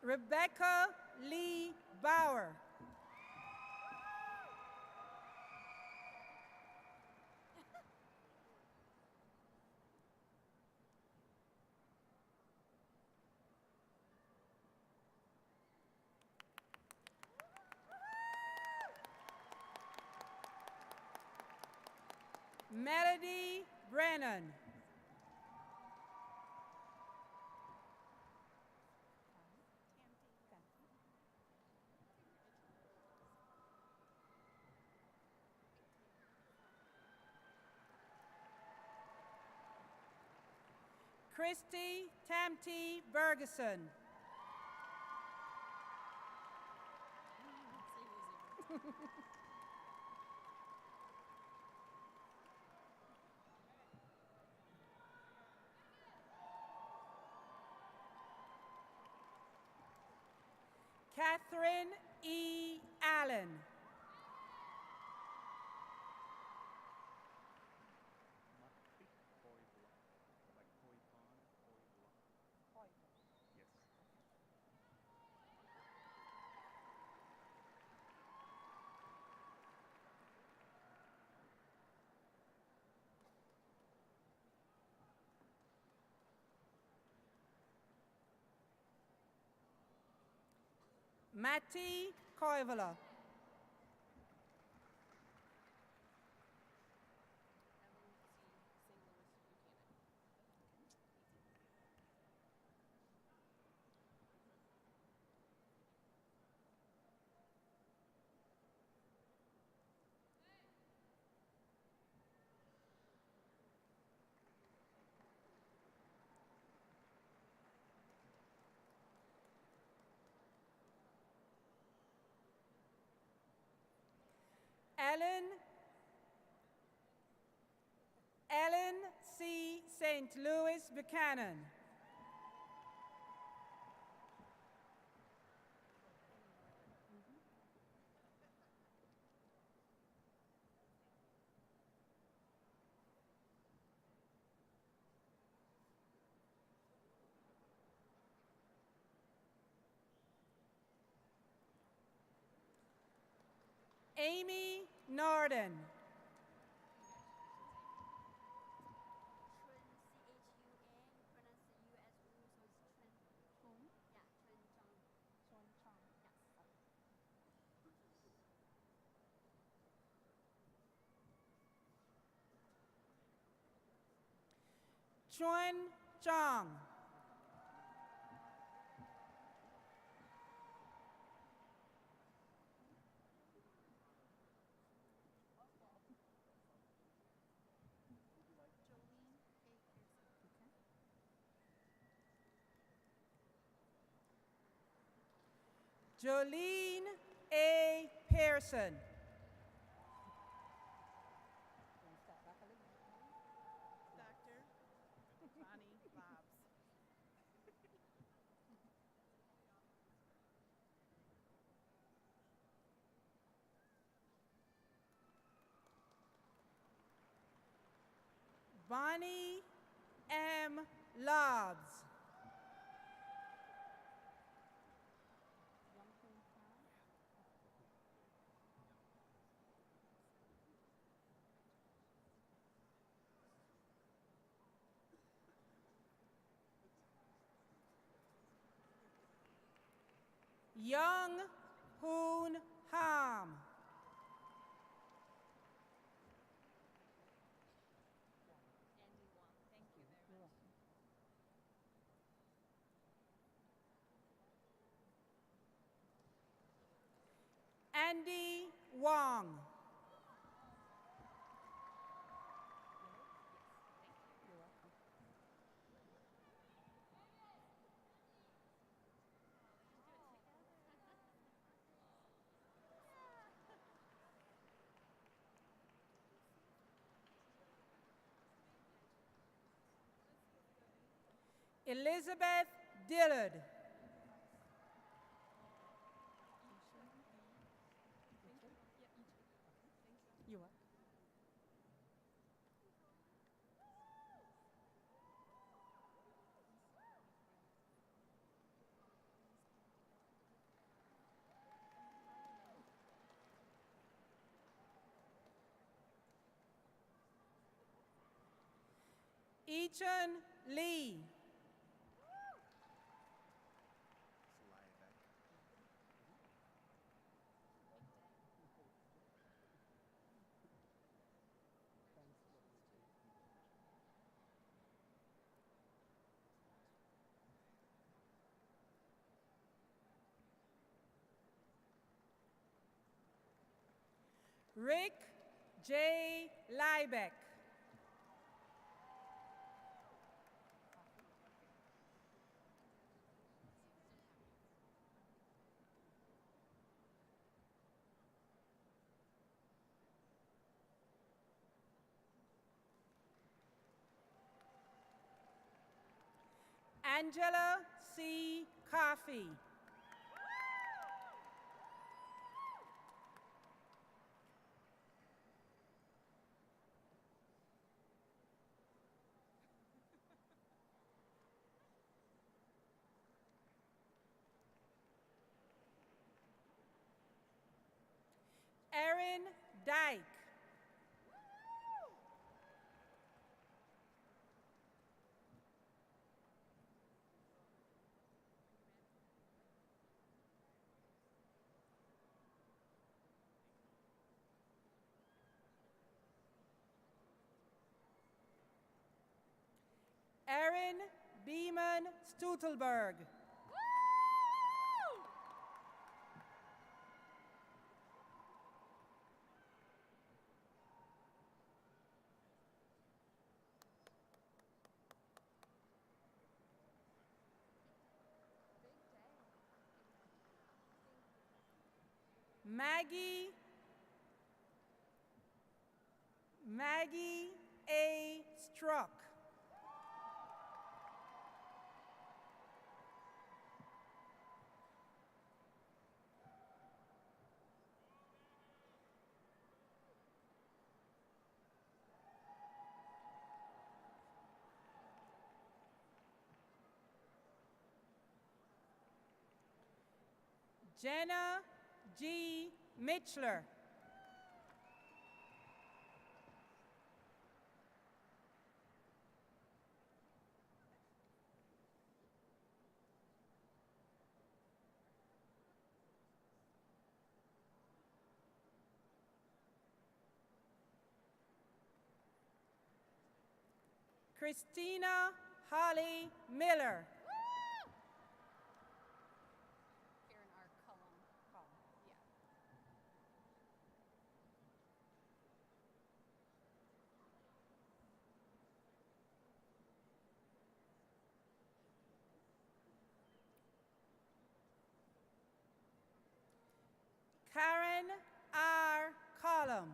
Rebecca Lee Bauer. Melody Brennan. Christy Tamty Bergeson. Catherine E. Allen. Matti Koivala. Ellen C. St. Louis Buchanan. Amy Norden. Chun Chong. Jolene A. Pearson. Bonnie M. Lobbs. Young Hoon Ham. Andy Wong. Elizabeth Dillard. Eachan Lee. Rick J. Liebeck. Angela C. Coffey. Erin Dyke. Erin Beeman Stutelberg. Maggie A. Struck. Jenna G. Mitchler. Christina Holly Miller.
Here in our column. Yeah.
Karen R. Collum.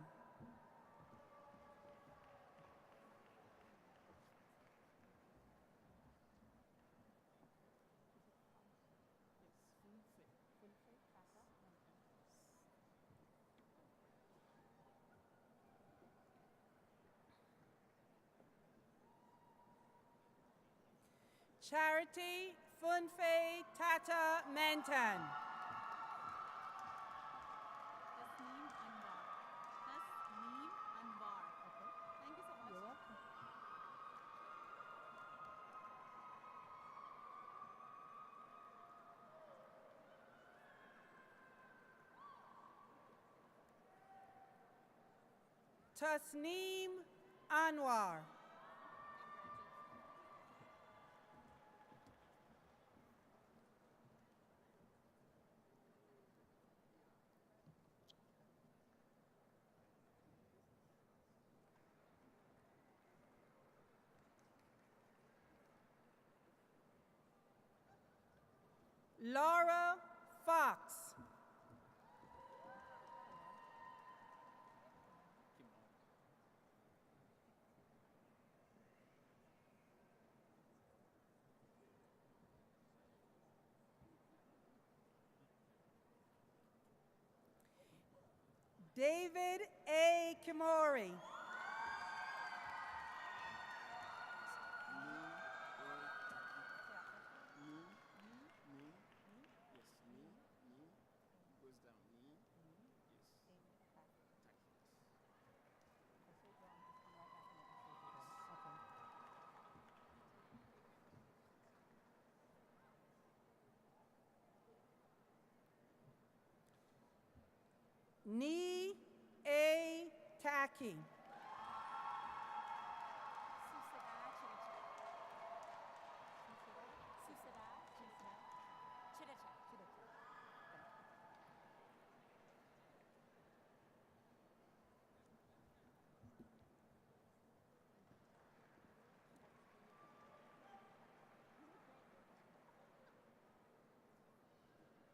Charity Funfe Tata Mentan.
Tasneem Anwar. Tasneem Anwar. Okay. Thank you so much. You're welcome.
Tasneem Anwar. Laura Fox. David A. Kimori. Ni A. Taki.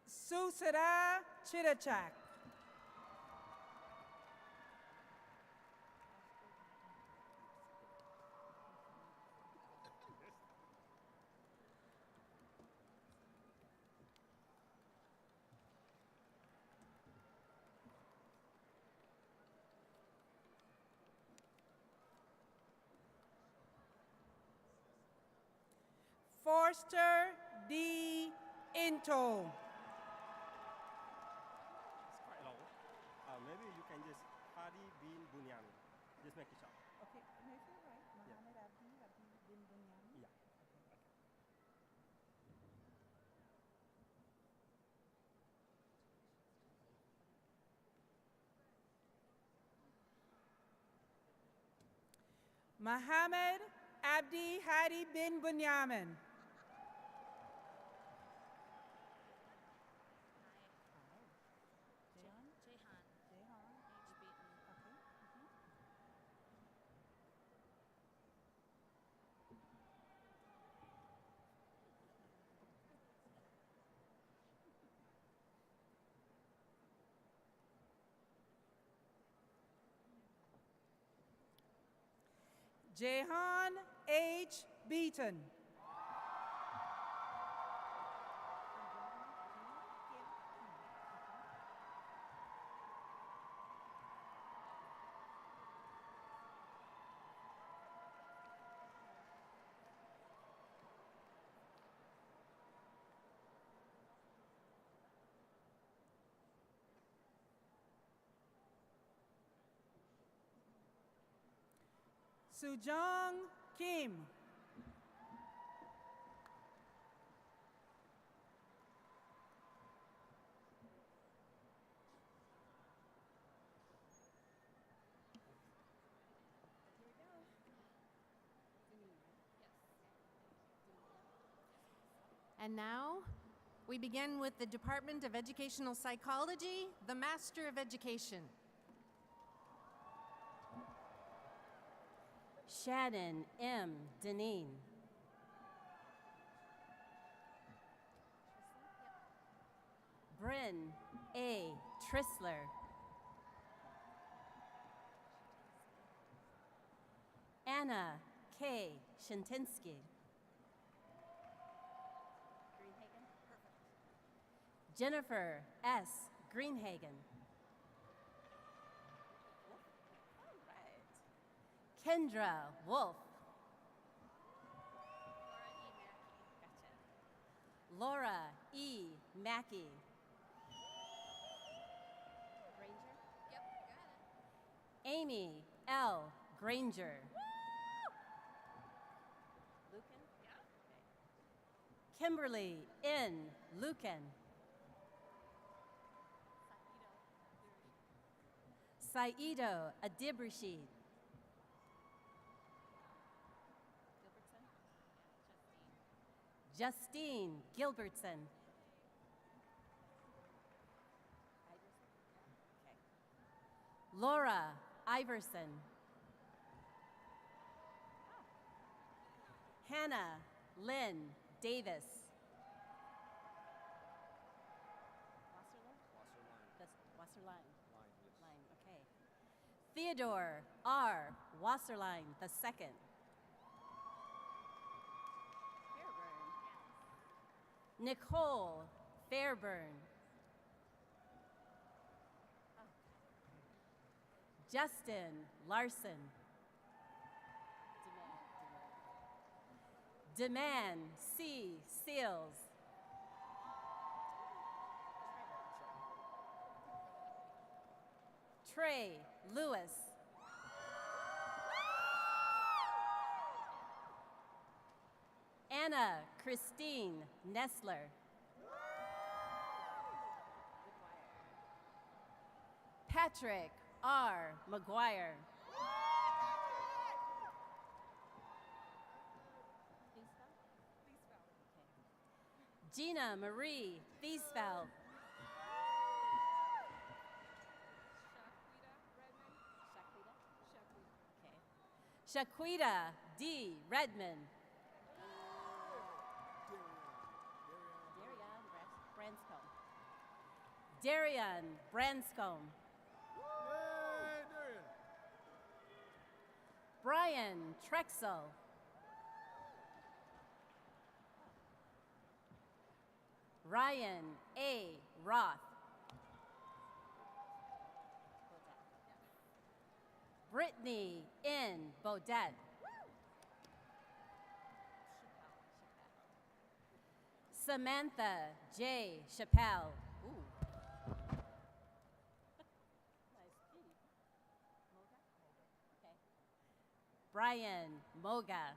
Susada Chitachak. Forster D. Into.
It's quite long. Maybe you can just Hadi bin Bunyan. Just make it short.
Okay, no, if you're right. Mohammed Abdi bin Bunyan.
Yeah.
Mohammed Abdi Hadi bin Bunyamin. Jehan H. Beaton. Sujong Kim.
And now, we begin with the Department of Educational Psychology, the Master of Education.
Shannon M. Deneen. Bryn A. Trissler. Anna K. Shintinsky. Jennifer S. Greenhagen. Kendra Wolf. Laura E. Mackey. Amy L. Granger. Kimberly N. Lucan. Saido Adibrashid. Justine Gilbertson. Laura Iverson. Hannah Lynn Davis. Wasserline. Line, okay. Theodore R. Wasserline II. Nicole Fairburn. Justin Larson. Deman C. Seals. Trey Lewis. Anna Christine Nestler. Patrick R. McGuire. Gina Marie Thiesfeld. Shaquita D. Redmond. Darian Branscombe. Brian Trexel. Ryan A. Roth. Brittany N. Bodette. Samantha J. Chappelle. Brian Moga.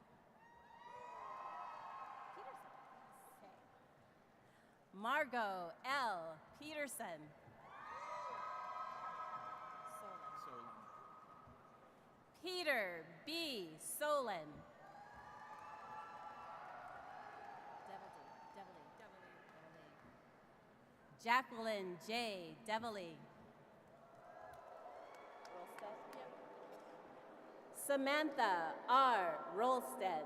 Margot L. Peterson. Peter B. Solon. Jacqueline J. Devilly. Samantha R. Rolstead.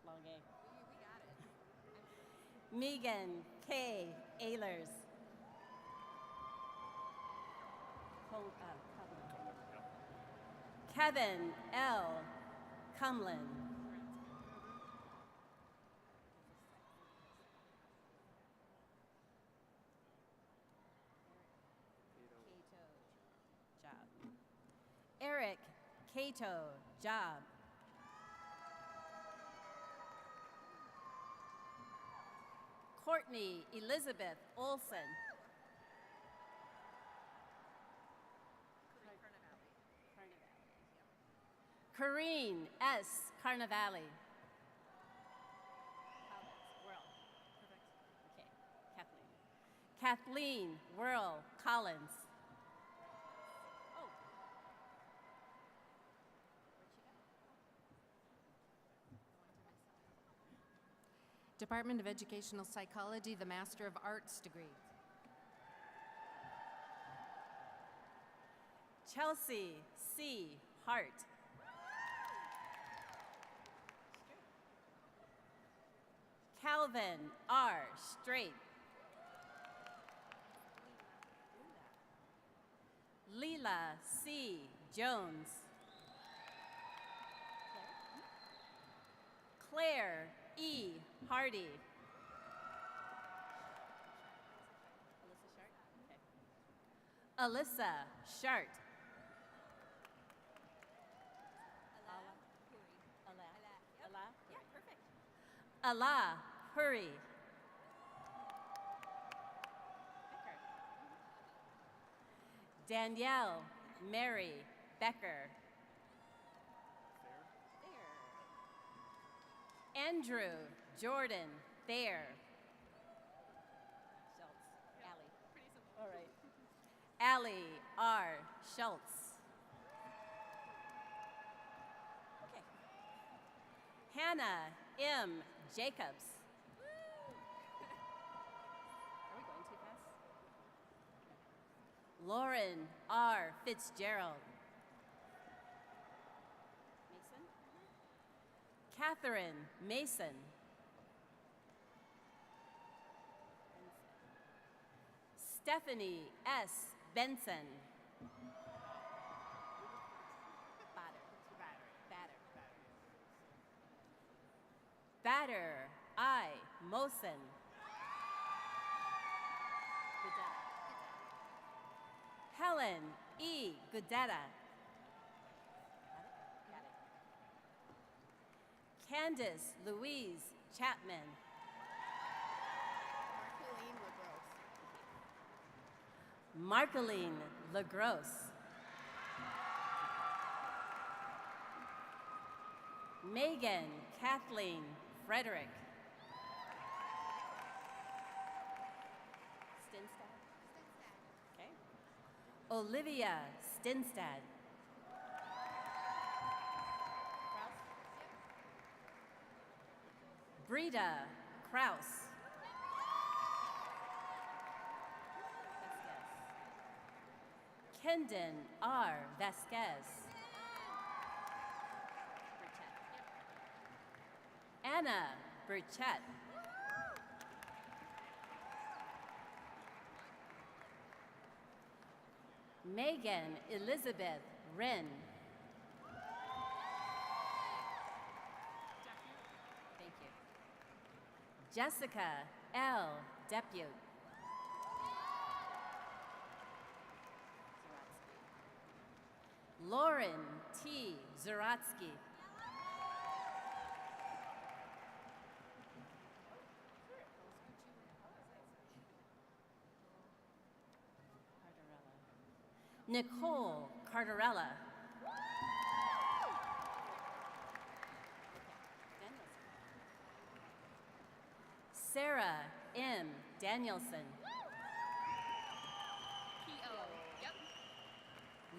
Long A. Megan K. Ehlers. Kevin L. Cumlin. Eric Cato Job. Courtney Elizabeth Olson. Corrine S. Carnavale. Kathleen Whirl Collins.
Department of Educational Psychology, the Master of Arts degree.
Chelsea C. Hart. Calvin R. Straight. Leela C. Jones. Claire E. Hardy. Alyssa Shart. Allah Hurry. Danielle Mary Becker. Andrew Jordan Thayer. All right. Allie R. Schultz. Okay. Hannah M. Jacobs. Are we going too fast? Lauren R. Fitzgerald. Catherine Mason. Stephanie S. Benson. Batter I. Mosen. Helen E. Gudetta. Candace Louise Chapman. Marceline LaGrosse. Megan Kathleen Frederick. Olivia Stinstad. Brita Kraus. Kendon R. Vasquez. Anna Burchett. Megan Elizabeth Wren. Thank you. Jessica L. Depute. Lauren T. Zaratsky. Nicole Cardarella. Sarah M. Danielson.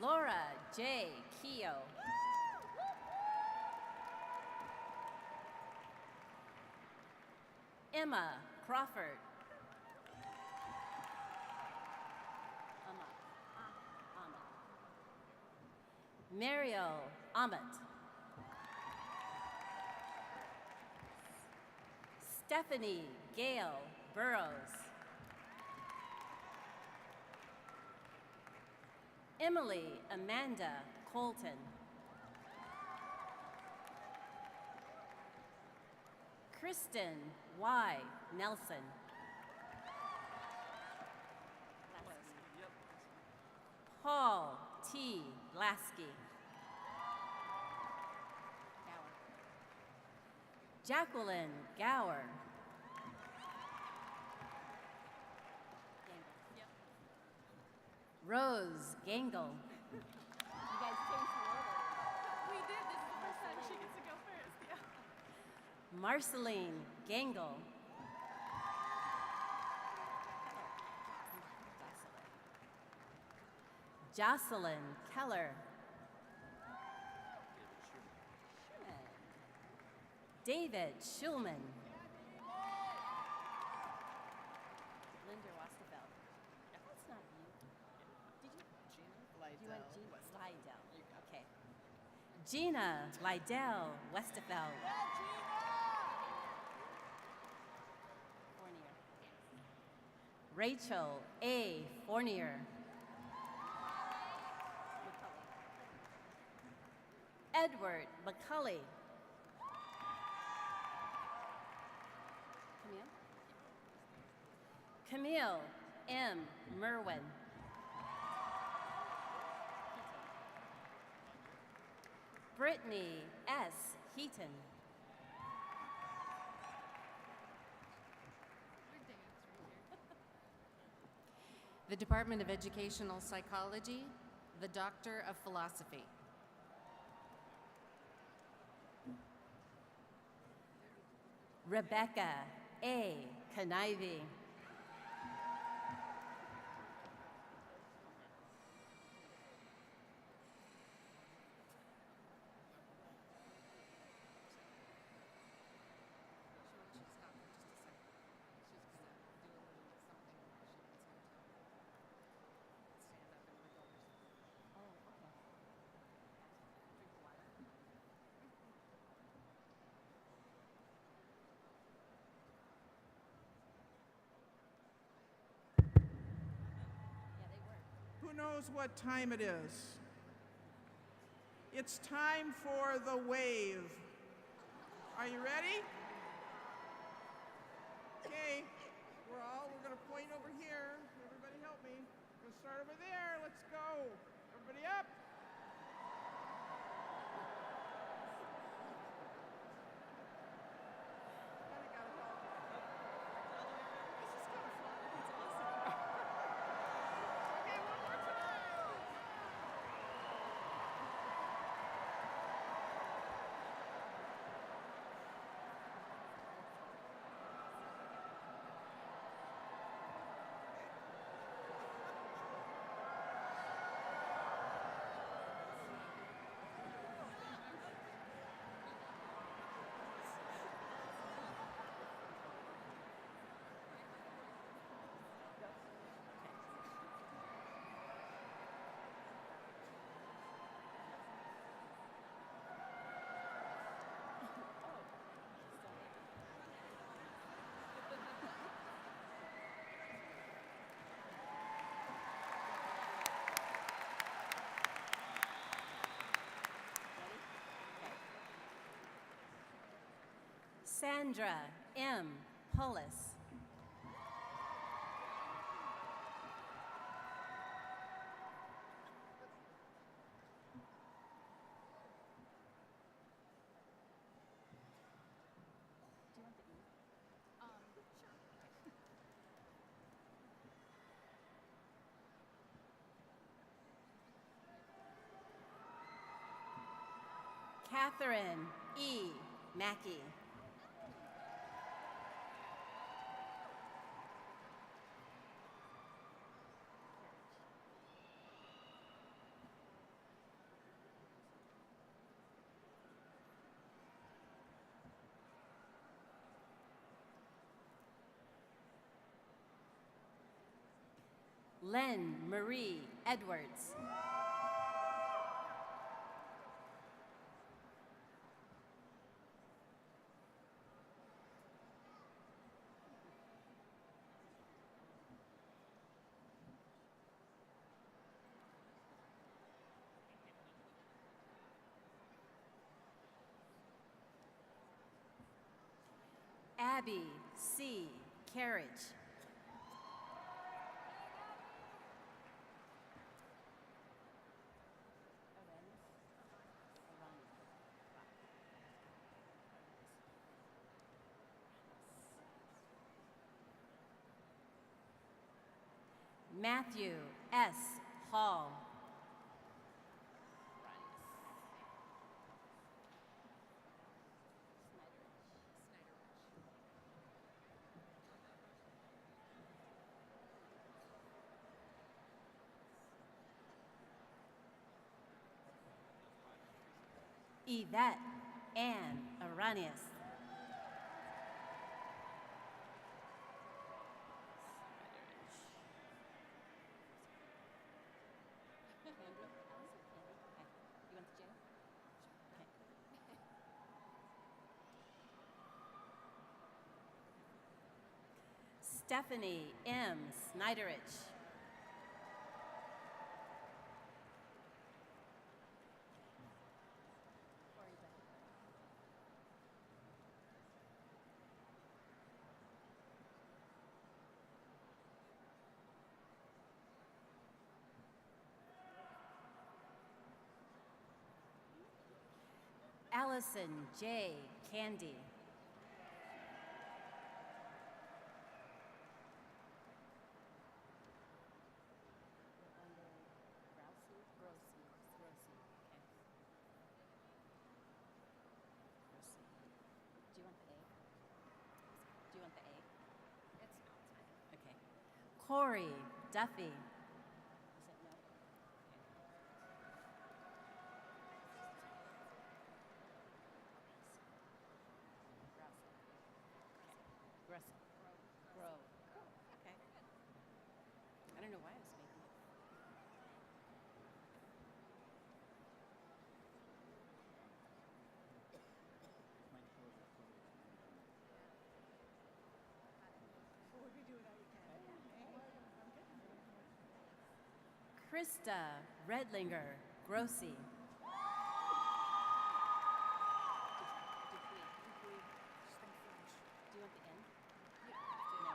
Laura J. Keogh. Emma Crawford. Mariel Ahmet. Stephanie Gail Burrows. Emily Amanda Colton. Kristen Y. Nelson. Paul T. Lasky. Jacqueline Gower. Rose Gangle.
You guys changed the order. We did. This is the first time she gets to go first. Yeah.
Marceline Gangle. Jocelyn Keller. David Schulman. Linda Wasserfeld. That's not you. Did you? You went Gina Lydell. Okay. Gina Lydell Westerfeld. Fournier. Rachel A. Fournier. Edward McCulley. Camille M. Merwin. Brittany S. Heaton.
The Department of Educational Psychology, the Doctor of Philosophy.
Rebecca A. Conniving.
Who knows what time it is? It's time for the wave. Are you ready? Okay, we're gonna point over here. Everybody help me. We're gonna start over there. Let's go. Everybody up.
Sandra M. Pullis. Catherine E. Mackey. Len Marie Edwards. Abby C. Carriage. Matthew S. Hall. Yvette Ann Aranias. Stephanie M. Snyderich. Allison J. Candy. Do you want the A? Do you want the A? It's not. Okay. Corey Duffy. Is it no? Russell. Grow. Okay. I don't know why I was making it. Krista Redlinger Grossi. Do you want the N? No.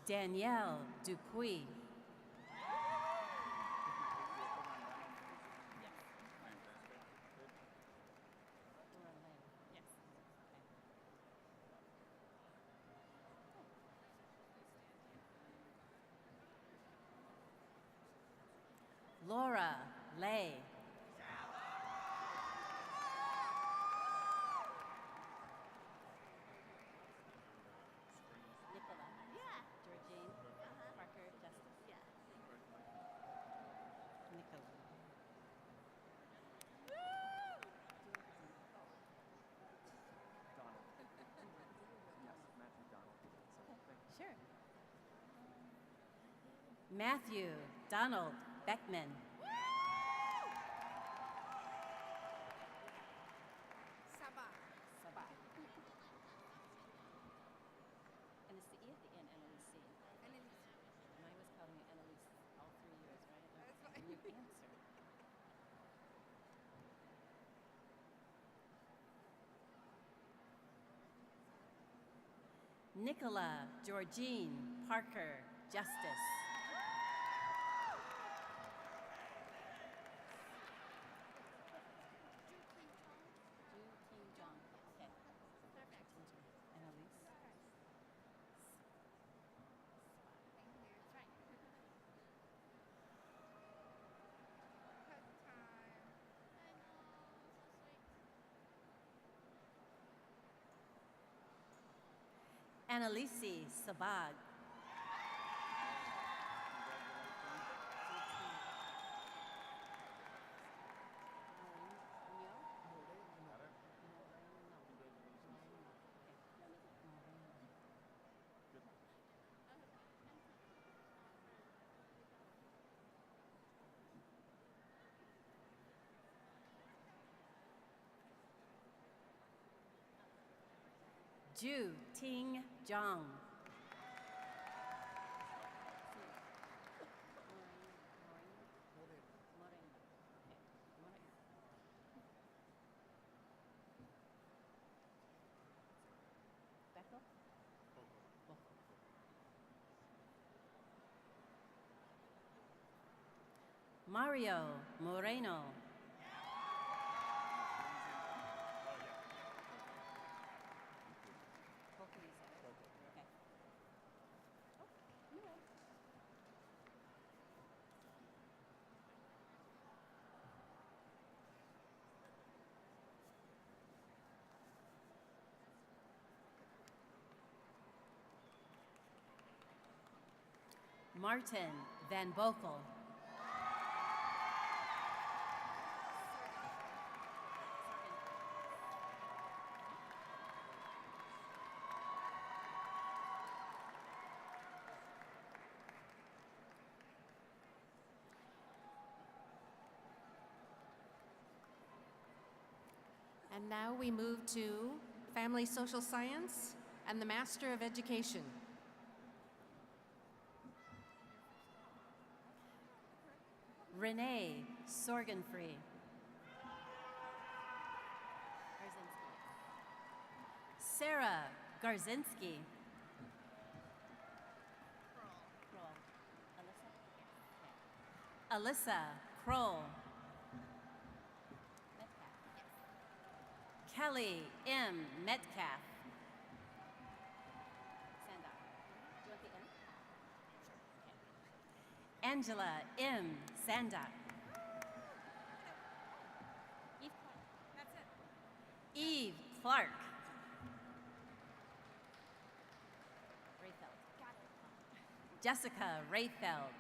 Danielle Dupuy. Laura Lay. Nicola. Yeah. Georgine. Parker. Justice. Yeah. Nicola. Sure. Matthew Donald Beckman. Sabah. And it's the E at the end, Annalise. Mine was calling me Annalise. Nicola Georgine Parker Justice. Annalise Sabag. Ju Ting Zhang. Mario Moreno. Martin Van Bokel.
And now we move to Family Social Science and the Master of Education.
Renee Sorgenfree. Sarah Garzinski. Alyssa Kroll. Kelly M. Metcalf. Angela M. Sandak. Eve Clark. Jessica Rayfeld.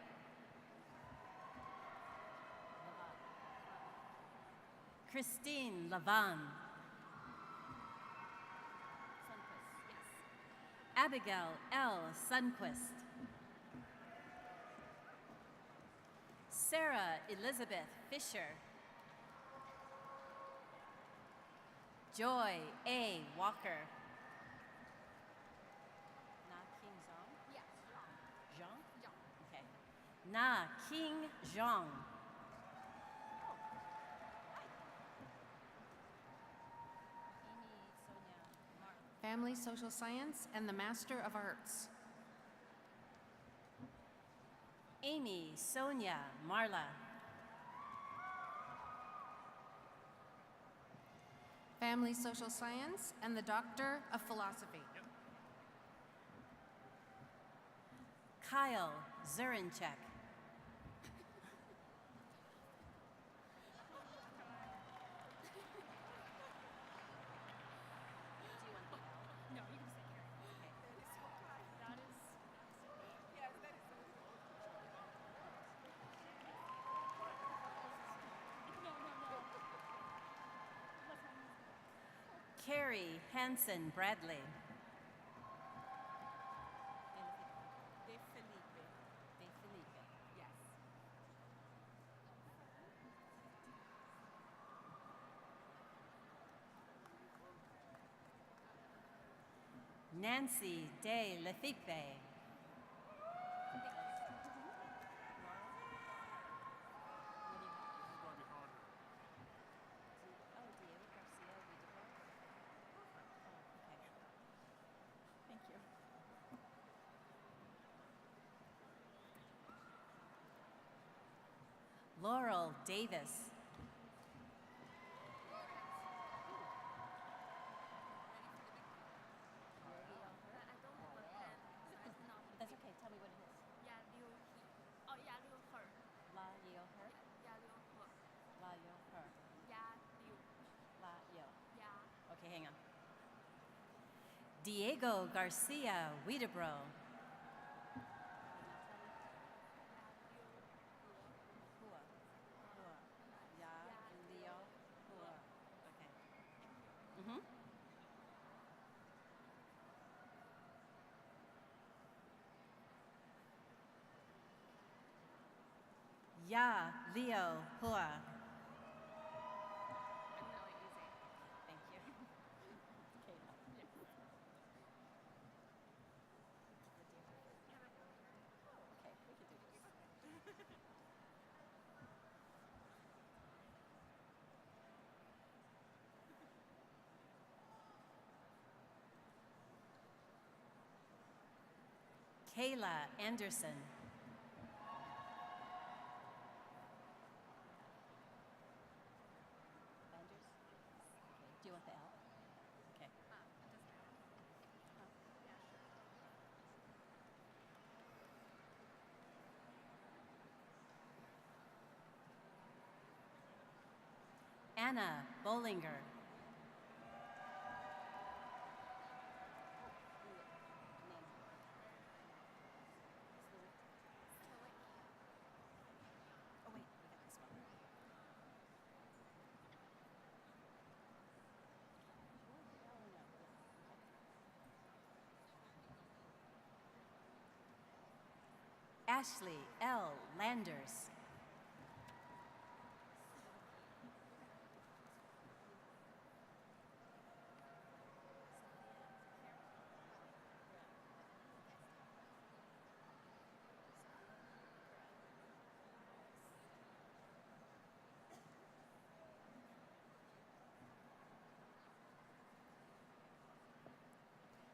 Christine Lavan. Abigail L. Sunquist. Sarah Elizabeth Fisher. Joy A. Walker. Na King Zhang? Yes. Zhang? Okay. Na King Zhang.
Family Social Science and the Master of Arts.
Amy Sonia Marla.
Family Social Science and the Doctor of Philosophy.
Kyle Zurinchek. Carrie Hanson Bradley.
De Felipe. Yes.
Nancy De Lefipe.
Thank you.
Laurel Davis. That's okay. Tell me what it is. La Yeo Her. La Yeo Her. La Yeo. Okay, hang on. Diego Garcia Wiedebro. Ya Leo Hua. Thank you. Okay, we can do this. Kayla Anderson. Anders? Okay. Do you want the L? Okay. Anna Bollinger. Oh, wait, we got this one. Ashley L. Landers.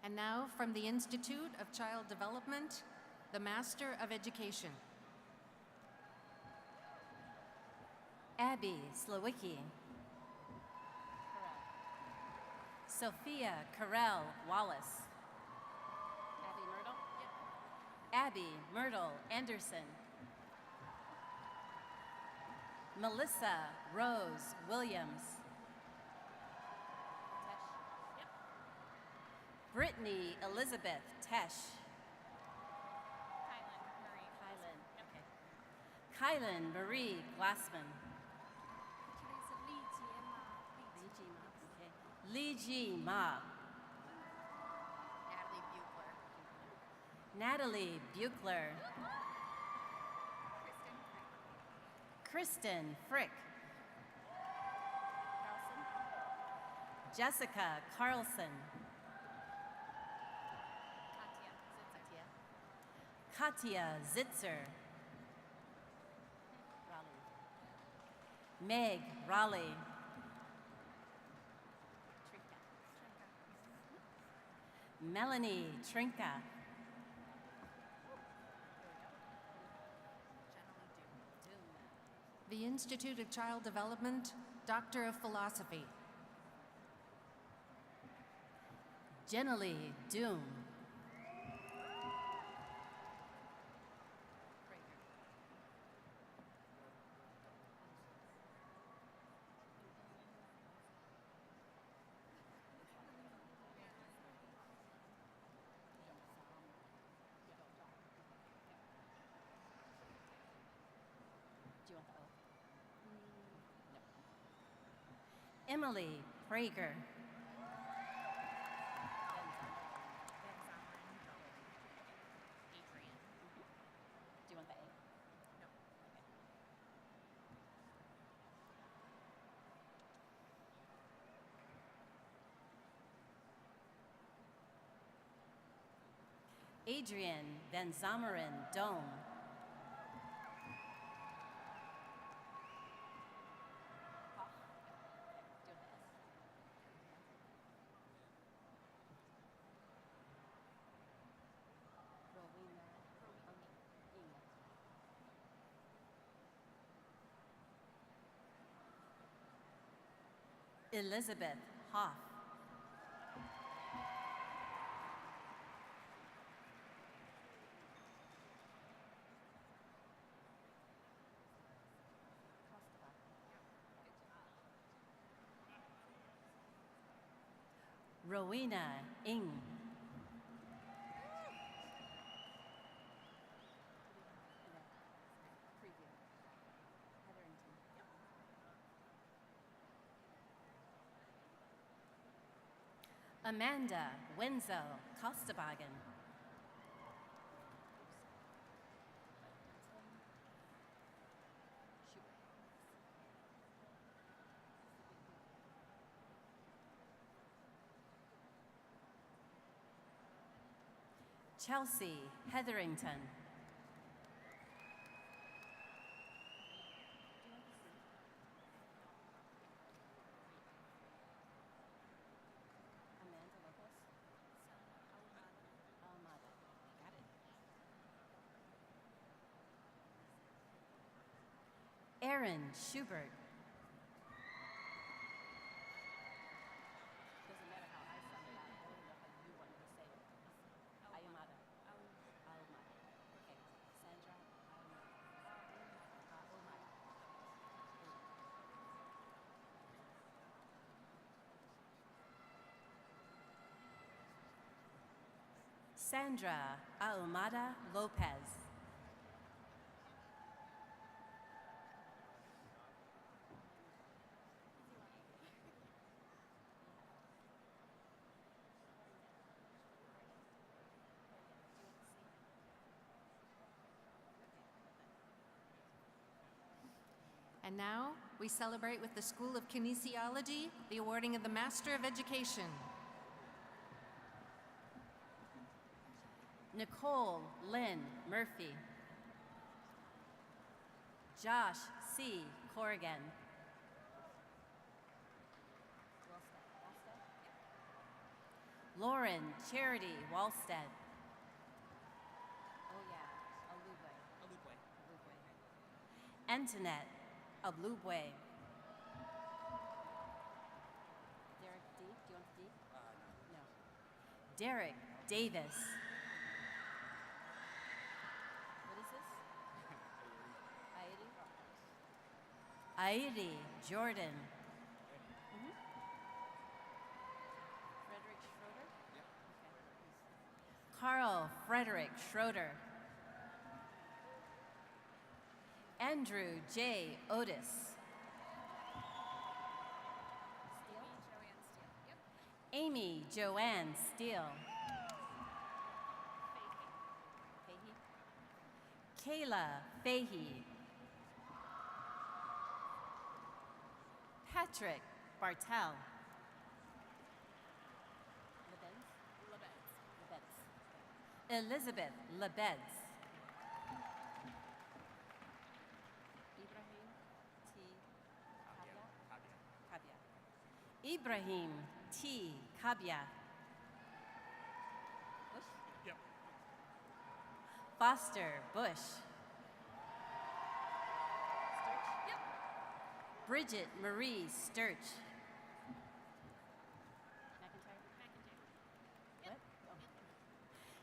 And now, from the Institute of Child Development, the Master of Education.
Abby Slowicki. Sophia Carell Wallace. Abby Myrtle? Yep. Abby Myrtle Anderson. Melissa Rose Williams. Tesh? Yep. Brittany Elizabeth Tesh. Kylan Marie Glassman. Li Ji Ma. Natalie Buechler. Kristen Frick. Jessica Carlson. Katya Zitzer. Meg Raleigh. Melanie Trinka.
The Institute of Child Development, Doctor of Philosophy.
Jennalee Doom. Do you want the O? No. Emily Prager. Do you want the A? No. Okay. Adrian Van Zomeren Dome. Elizabeth Hoff. Rowena Ng. Amanda Wenzel Kostebagen. Chelsea Hetherington. Aaron Schubert. Doesn't matter how I sound it out. I don't know how you want to say it. Ayumada. Aumada. Okay. Sandra. Aumada. Sandra Ahumada Lopez.
And now, we celebrate with the School of Kinesiology the awarding of the Master of Education.
Nicole Lynn Murphy. Josh C. Corrigan. Lauren Charity Walstead. Oh yeah, Alubwe. Antoinette Ablubwe. Derek D. Do you want the D? No. Derek Davis. What is this? Airi Jordan. Frederick Schroeder? Okay. Carl Frederick Schroeder. Andrew J. Otis. Amy Joanne Steele. Kayla Fahey. Patrick Bartel. Elizabeth Lebeds. Ibrahim T. Kabia.
Yep.
Foster Bush. Bridget Marie Sturch. What? Oh.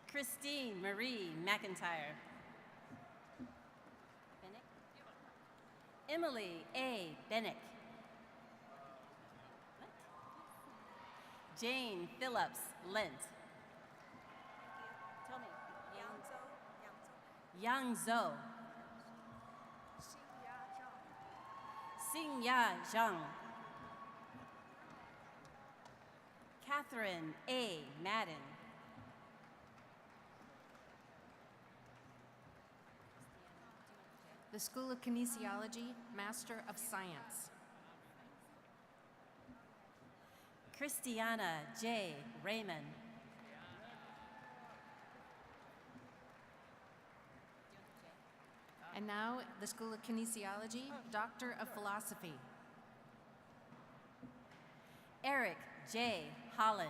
Christine Marie McIntyre. Emily A. Bennick. Jane Phillips Lent. Tell me. Yang Zhou. Xingya Zhang. Catherine A. Madden.
The School of Kinesiology, Master of Science.
Christiana J. Raymond.
And now, the School of Kinesiology, Doctor of Philosophy.
Eric J. Holland.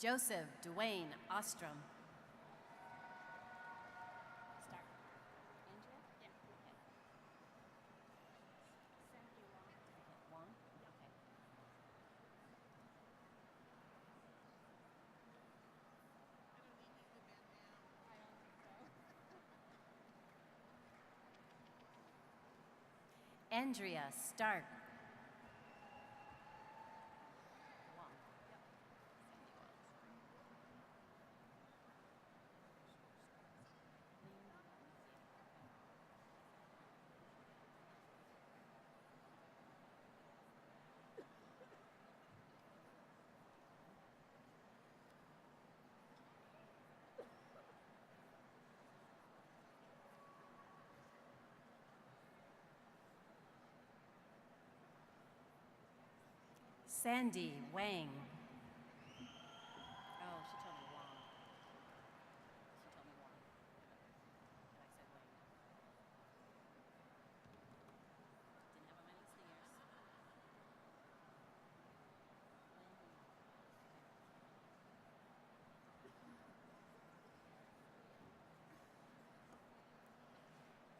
Joseph Dwayne Ostrom. Start. Andrea? Yeah. Okay. Okay, Wong? Okay. Andrea Stark. Wong. Sandy Wang. Oh, she told me Wong. She told me Wong. But I said Wang. Didn't have on my listening ears.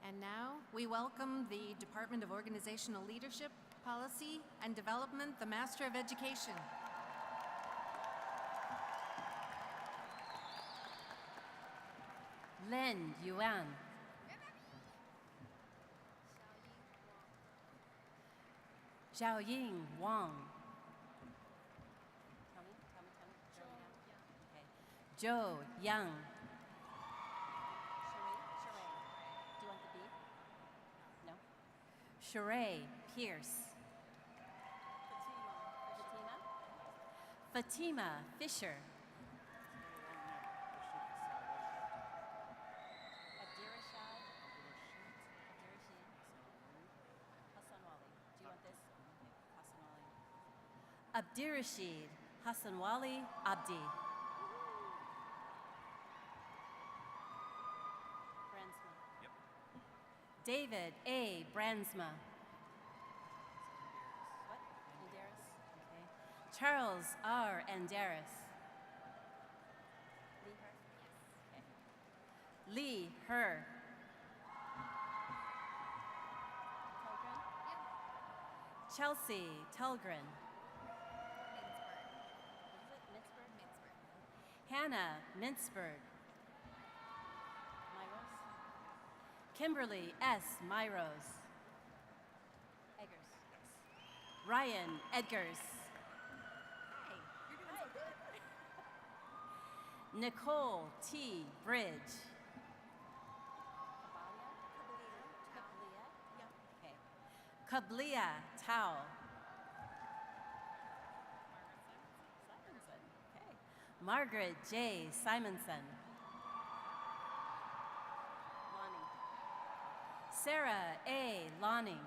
And now we welcome the Department of Organizational Leadership, Policy and Development, the Master of Education.
Lin Yuan. Xiaoying Wang. Tell me. Okay. Zhou Yang. Sheree. Do you want the B? No. Sheree Pierce. Fatima Fisher. Abdirashid. Hassanwali. Do you want this? Hassanwali. Abdirashid Hassanwali Abdi. Bransma. Yep. David A. Bransma. What? Andaris? Okay. Charles R. Andaris. Lee Her. Chelsea Tulgren. Hannah Mintzberg. Kimberly S. Myros. Eggers. Ryan Edgars. Hey, you're doing so good. Nicole T. Bridge. Kablia Tao. Simonson. Okay. Margaret J. Simonson. Lonnie. Sarah A. Lonning.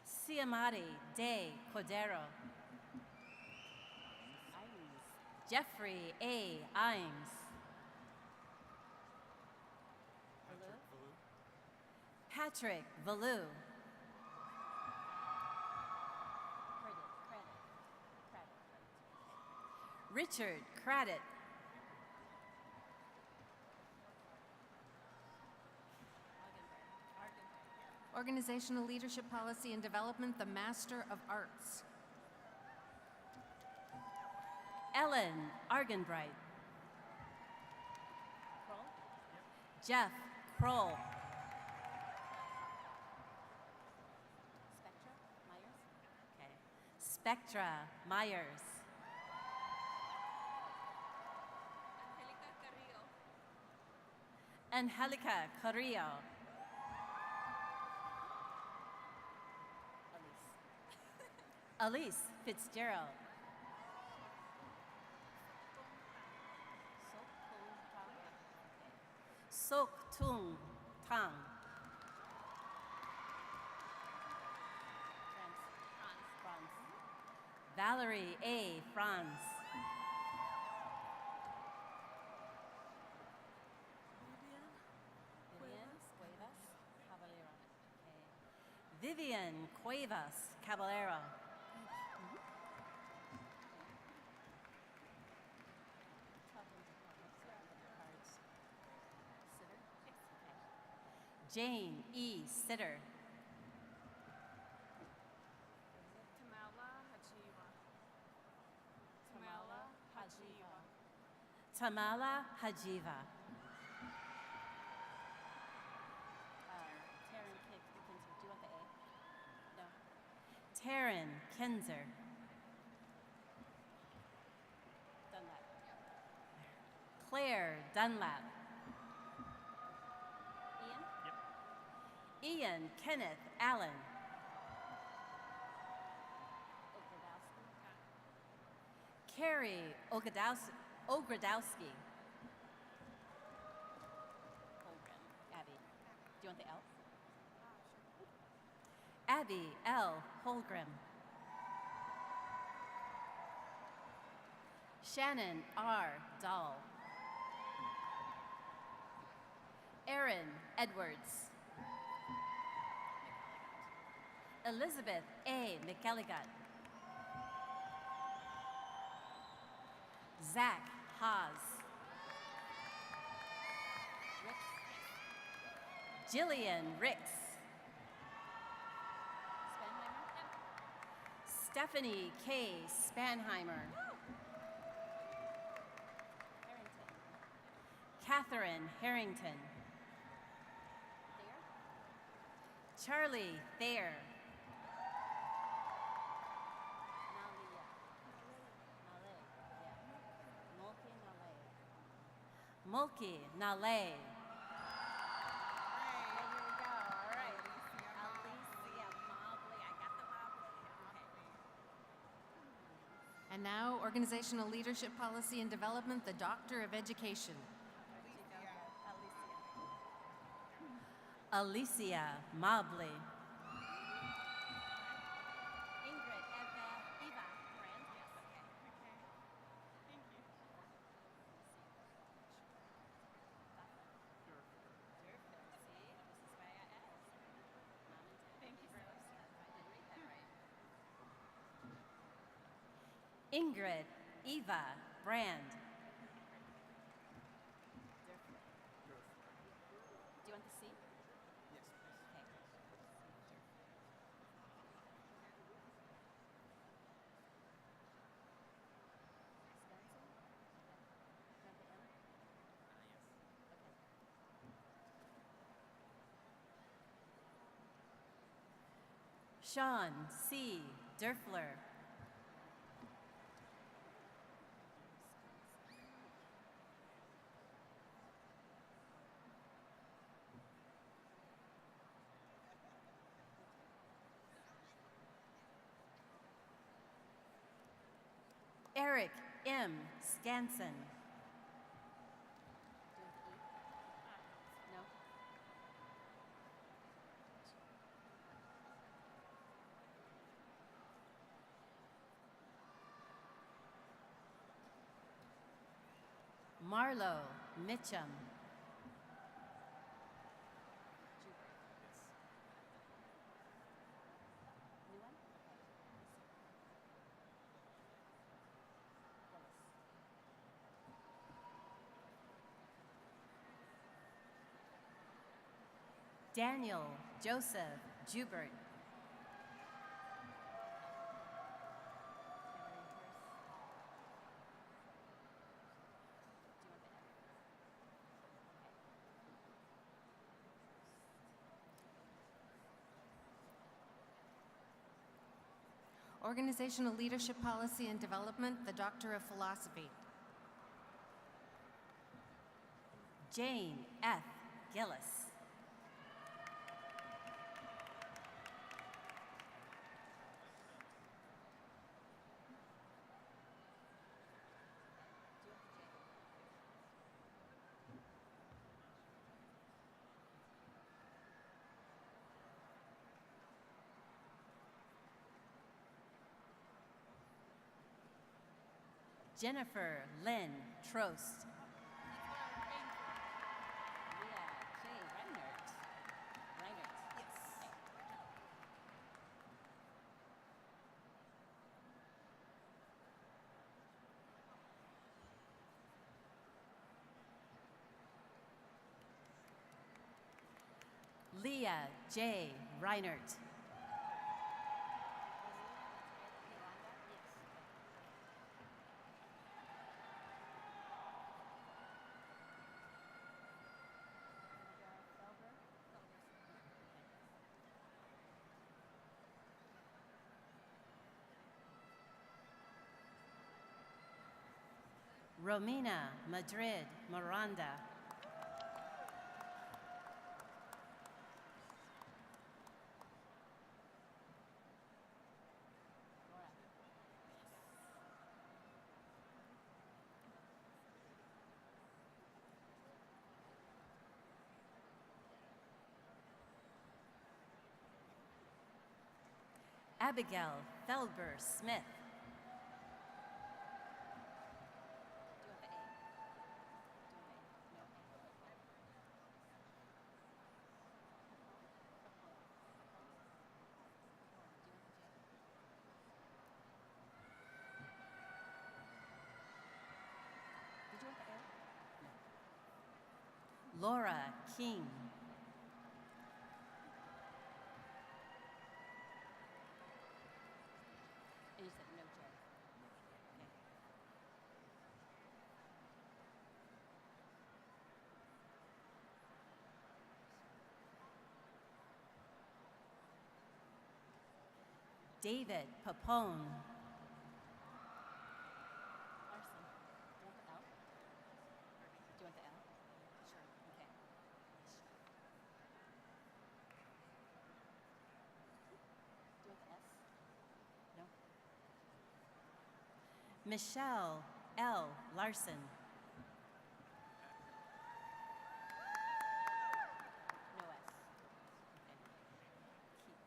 Siamati De Cordero. Jeffrey A. Imes. Patrick Valou. Richard Craddock.
Organizational Leadership, Policy and Development, the Master of Arts.
Ellen Argenbright. Jeff Kroll. Spectra Myers. Angelica Carrillo. Elise Fitzgerald. Sok Tung Tang. Valerie A. Franz. Vivian Cuevas Caballero. Jane E. Sitter. Tamala Hajiva. Taryn Kinzer. Dunlap. Claire Dunlap. Ian? Ian Kenneth Allen. Carrie Ogradowski. Abby. Do you want the L? Abby L. Holgrim. Shannon R. Dahl. Aaron Edwards. Elizabeth A. McElligott. Zach Haas. Jillian Ricks. Stephanie K. Spanheimer. Catherine Harrington. Charlie Thayer. Mulkey Nale.
And now, Organizational Leadership Policy and Development, the Doctor of Education.
Alicia Mobley. Ingrid Eva Brand. Ingrid Eva Brand. Do you want the C? Yes, please. Okay. Sean C. Derfler. Eric M. Scanson. No. Marlo Mitchum. Daniel Joseph Jubert.
Organizational Leadership Policy and Development, the Doctor of Philosophy.
Jane F. Gillis. Jennifer Lynn Trost. Leah J. Reinert. Yes. Leah J. Reinert. Romina Madrid Miranda. Abigail Feldber Smith. Laura King. And you said no, Jerry. Okay. David Papone. Larson. Do you want the L? Do you want the L? Sure. Okay. Do you want the S? No. Michelle L. Larson. No S. Okay.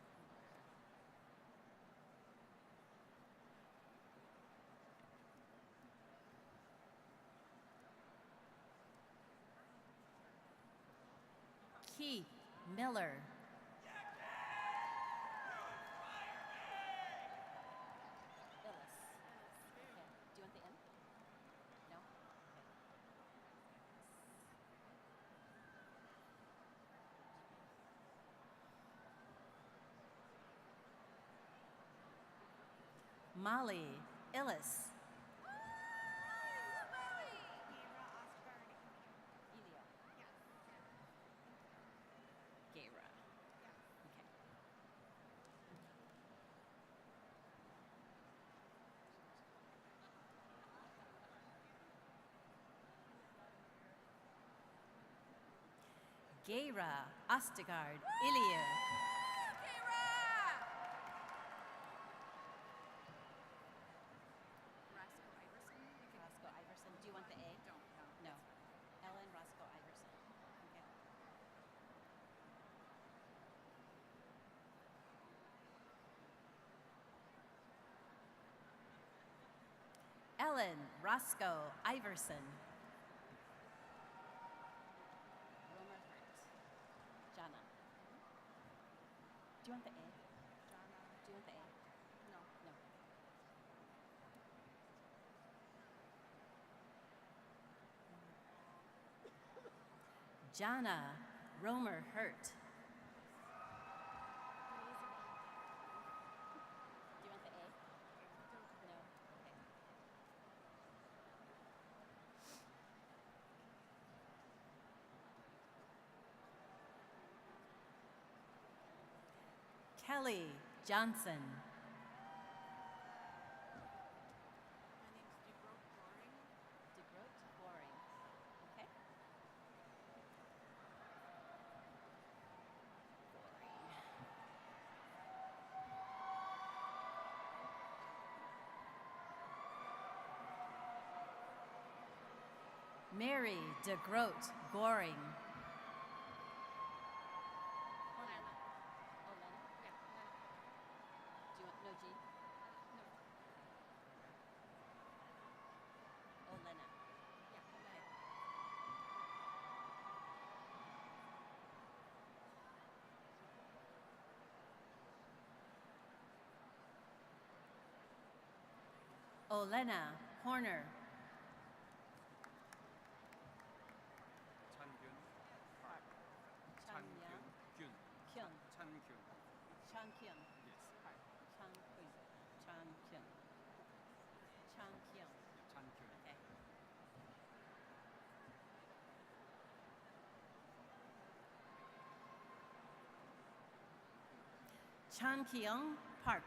Keith Miller. Phyllis. Okay. Do you want the M? No? Okay. Molly Illis. Elio. Gayra. Okay. Gayra Ostegard Ilia. Roscoe Iverson. Do you want the A? No. Ellen Roscoe Iverson. Okay. Ellen Roscoe Iverson. Romer Hurt. Jana. Do you want the A? Jana. Do you want the A? No. No. Jana Romer Hurt. Do you want the A? No. Okay. Kelly Johnson. DeGroat Goring. Okay. Mary DeGroat Goring. Olena. Yeah. Do you want no G? No. Olena. Yeah. Okay. Olena Horner. Chanya Chan Kyung Park.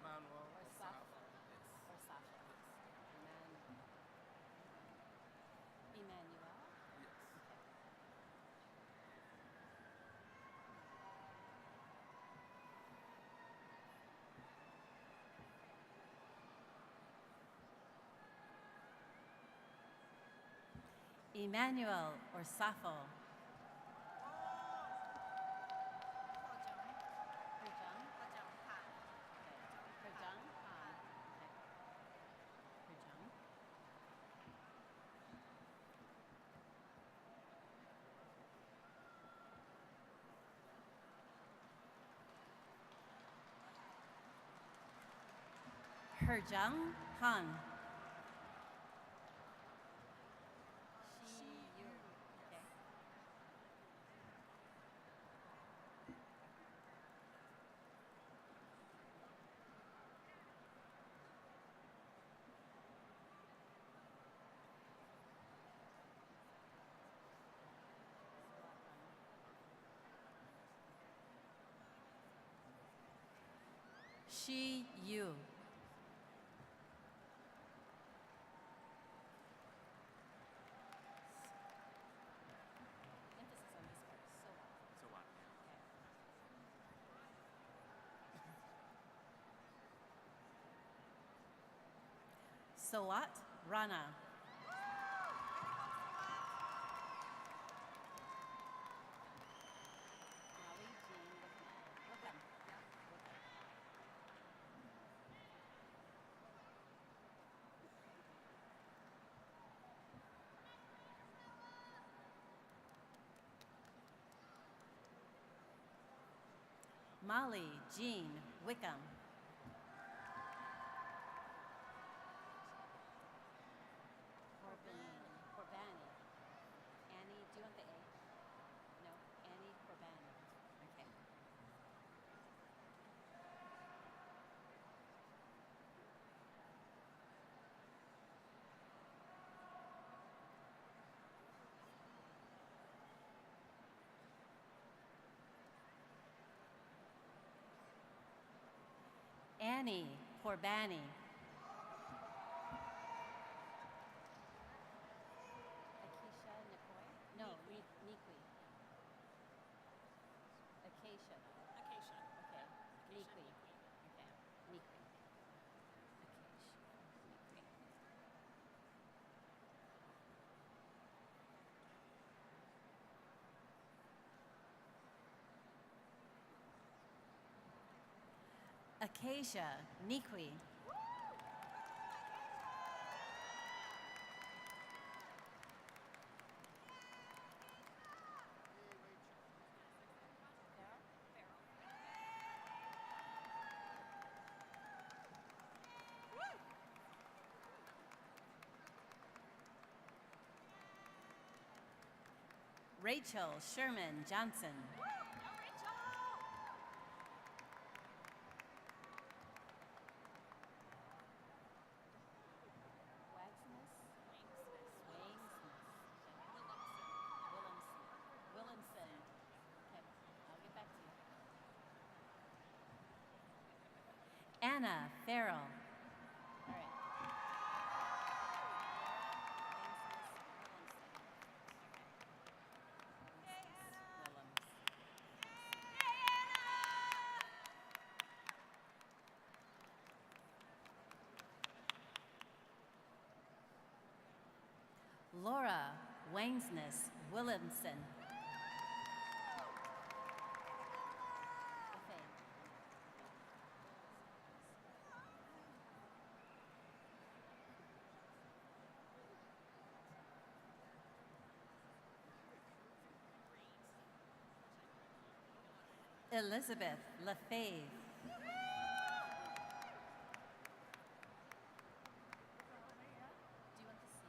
Manuel
Or Safo. Or Safo. Emmanuel. Okay. Emmanuel or Safo. Herjung. Herjung Han. Okay. Herjung. Herjung Han. She, you. Okay. She, you. Emphasis on this part. So what?
So what?
Okay. So what? Rana. Molly, Jean, Wickham. Wickham. Molly, Jean, Wickham. Corbani. Annie, do you want the A? No? Annie Corbani. Okay. Annie Corbani. Akeisha Nikoi? No, Nikwi. Acacia.
Acacia.
Okay.
Acacia,
Nikwi.
Nikwi.
Okay. Nikwi. Acacia. Nikwi. Acacia Nikwi. Rachel Sherman Johnson. Wagsness? Williamson. Okay, I'll get back to you. Anna Farrell. All right. Laura Wainsness Williamson. Elizabeth LaFave. Do you want the C?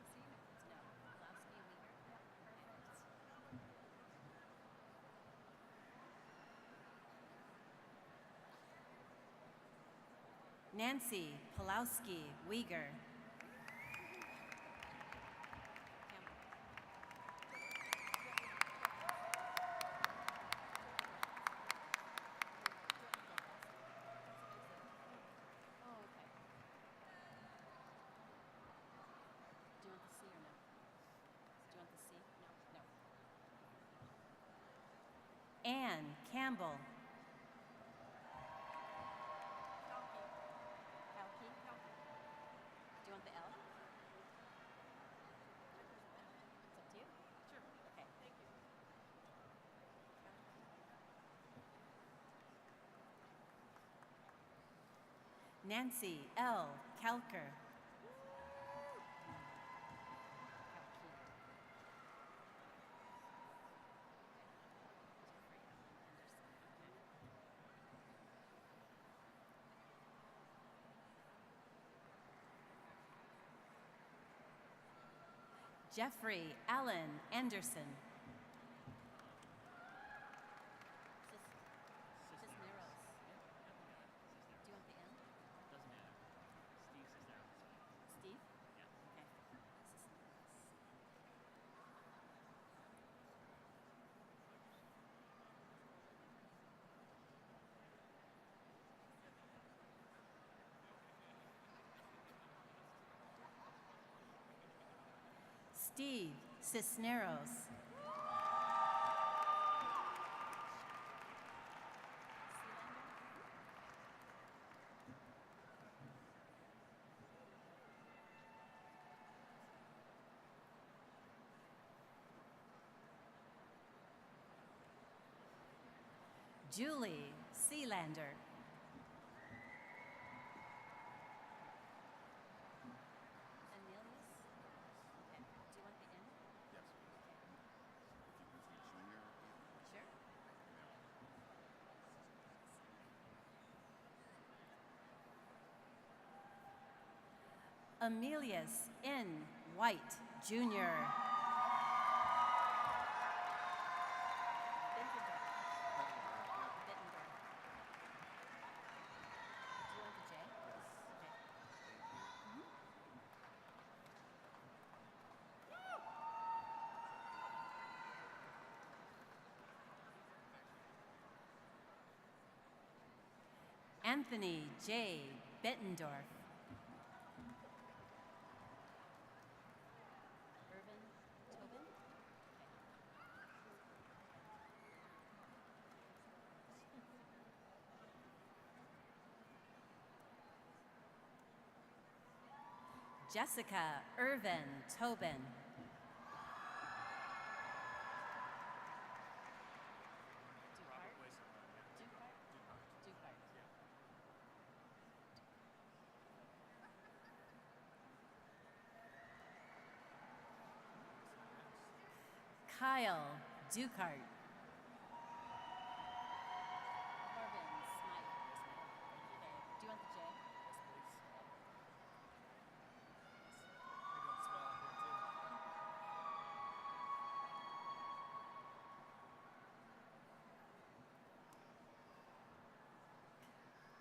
C? No. Pulowski, Uyghur? Perfect. Nancy Pulowski, Uyghur. Ann Campbell. Kalki? Do you want the L? It's up to you. Sure. Okay. Thank you. Nancy L. Kelker. Jeffrey Allen Anderson. Cisneros. Do you want the M?
Doesn't matter. Steve Cisneros is fine.
Steve?
Yeah.
Okay. Cisneros. Steve Cisneros. Julie Sealander. Anilius? Okay. Do you want the N?
Yes, please. If you could say junior.
Sure. Emilius N. White, Jr. Bittendorf. Bittendorf. Do you want the J?
Yes.
Okay.
Thank you.
Anthony J. Bittendorf. Irvin Tobin? Jessica Irvin Tobin.
Probably someone, yeah.
Dukart? Kyle Dukart. Corbin Smythe. Okay. Do you want the J?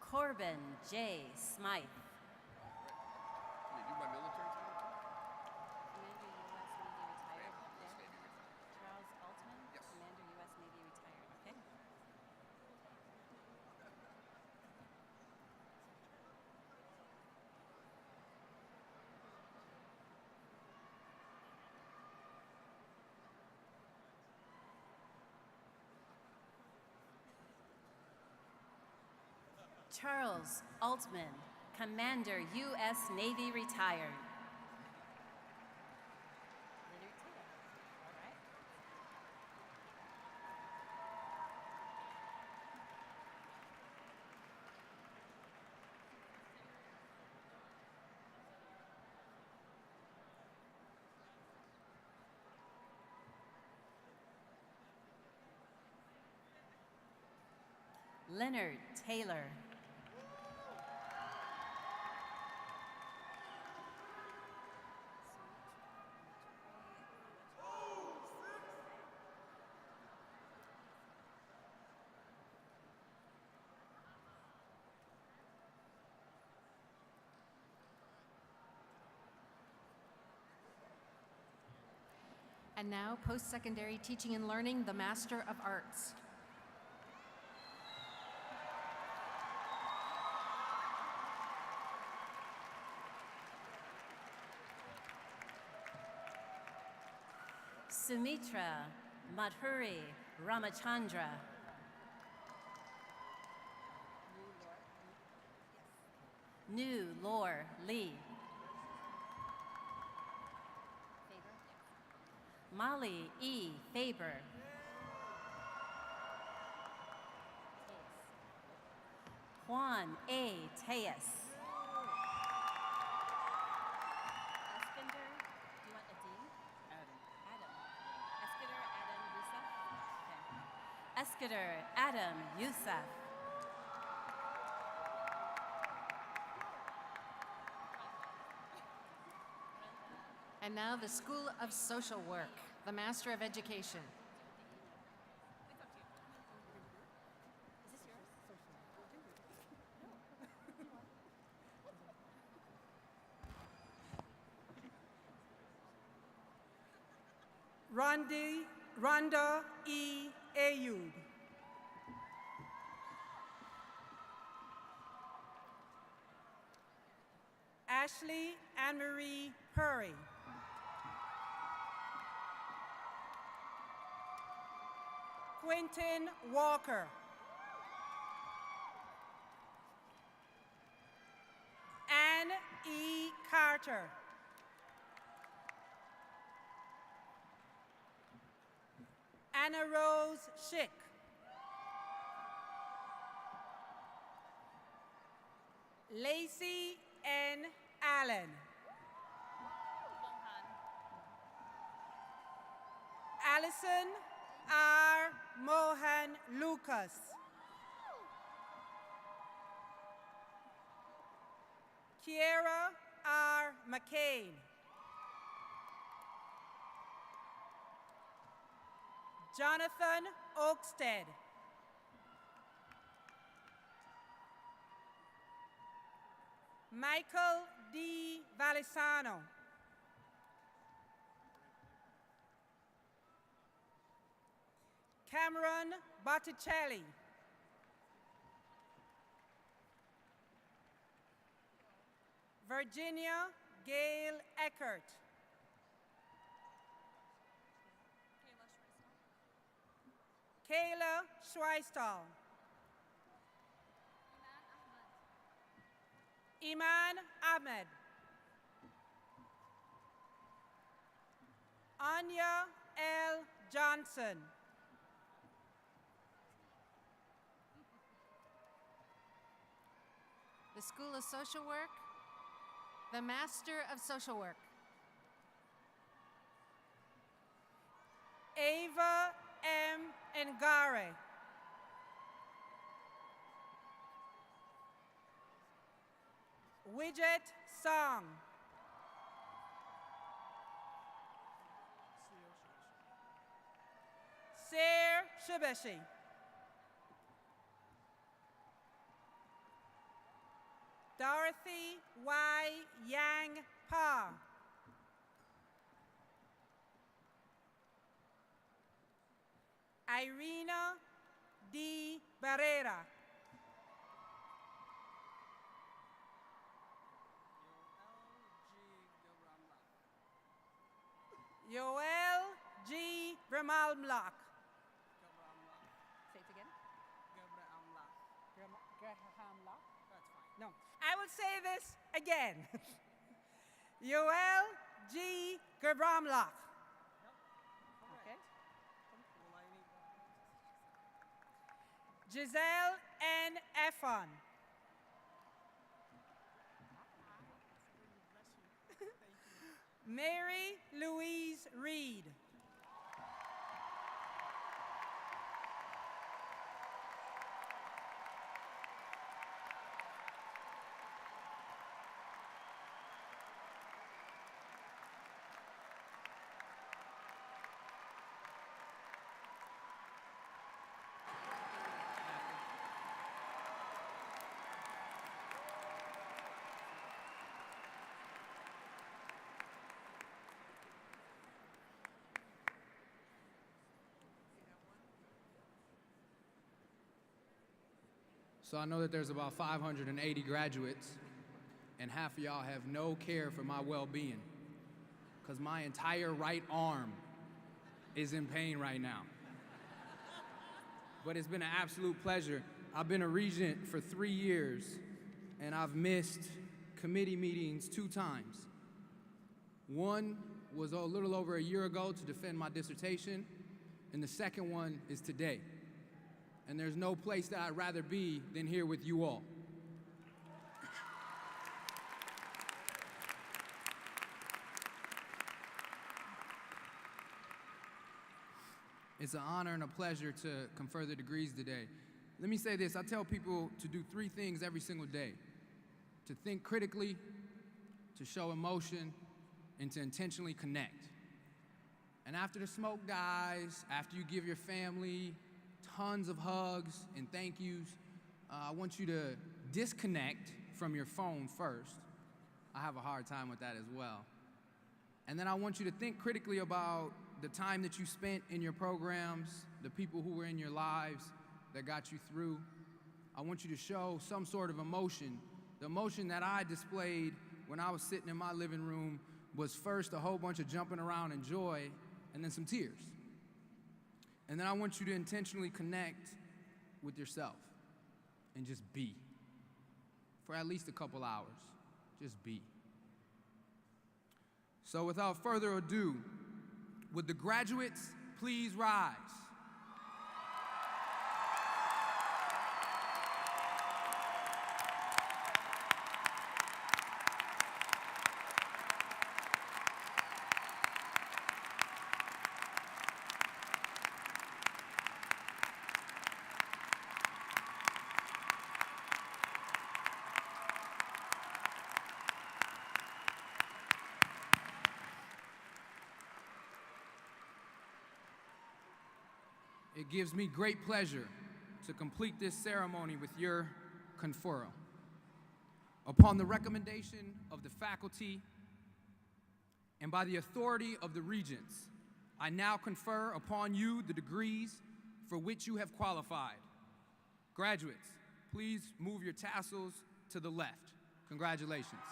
Corbin J. Smythe.
Can you do my military title?
Commander U.S. Navy retired.
Yes,
There.
Navy retired.
Charles Altman.
Yes.
Commander U.S. Navy retired. Okay. Charles Altman, Commander U.S. Navy retired. Leonard Taylor. All right. Leonard Taylor.
And now, post-secondary teaching and learning, the Master of Arts.
Sumitra Madhuri Ramachandra. Nu Lor Lee. Molly E. Faber. Juan A. Tejas. Eskinder, do you want a D? Adam. Eskinder Adam Youssef.
And now the School of Social Work, the Master of Education.
Rhonda E. Ayub. Ashley Anne-Marie Purry. Quentin Walker. Anne E. Carter. Anna Rose Schick. Lacey N. Allen. Allison R. Mohan Lucas. Kiera R. McCain. Jonathan Oakstead. Michael D. Valisano. Cameron Botticelli. Virginia Gail Eckert. Kayla Schweistal. Iman Ahmed. Anya L. Johnson.
The School of Social Work, the Master of Social Work.
Ava M. Ngare. Widget Song. Ser Shibashi. Dorothy Y. Yang Pa. Irina D. Barrera. Yoel G. Vermalmlach. Say it again. Grahamlach. That's fine. No, I will say this again. Yoel G. Gerbramlach. Okay. Giselle N. Effon. Mary Louise Reed.
So I know that there's about 580 graduates, and half of y'all have no care for my well-being, because my entire right arm is in pain right now. But it's been an absolute pleasure. I've been a regent for 3 years, and I've missed committee meetings 2 times. One was a little over a year ago to defend my dissertation, and the second one is today. And there's no place that I'd rather be than here with you all. It's an honor and a pleasure to confer the degrees today. Let me say this, I tell people to do 3 things every single day: to think critically, to show emotion, and to intentionally connect. And after the smoke dies, after you give your family tons of hugs and thank yous, I want you to disconnect from your phone first. I have a hard time with that as well. And then I want you to think critically about the time that you spent in your programs, the people who were in your lives that got you through. I want you to show some sort of emotion. The emotion that I displayed when I was sitting in my living room was first a whole bunch of jumping around and joy, and then some tears. And then I want you to intentionally connect with yourself and just be. For at least a couple hours, just be. So without further ado, would the graduates please rise? It gives me great pleasure to complete this ceremony with your conferral. Upon the recommendation of the faculty and by the authority of the regents, I now confer upon you the degrees for which you have qualified. Graduates, please move your tassels to the left. Congratulations.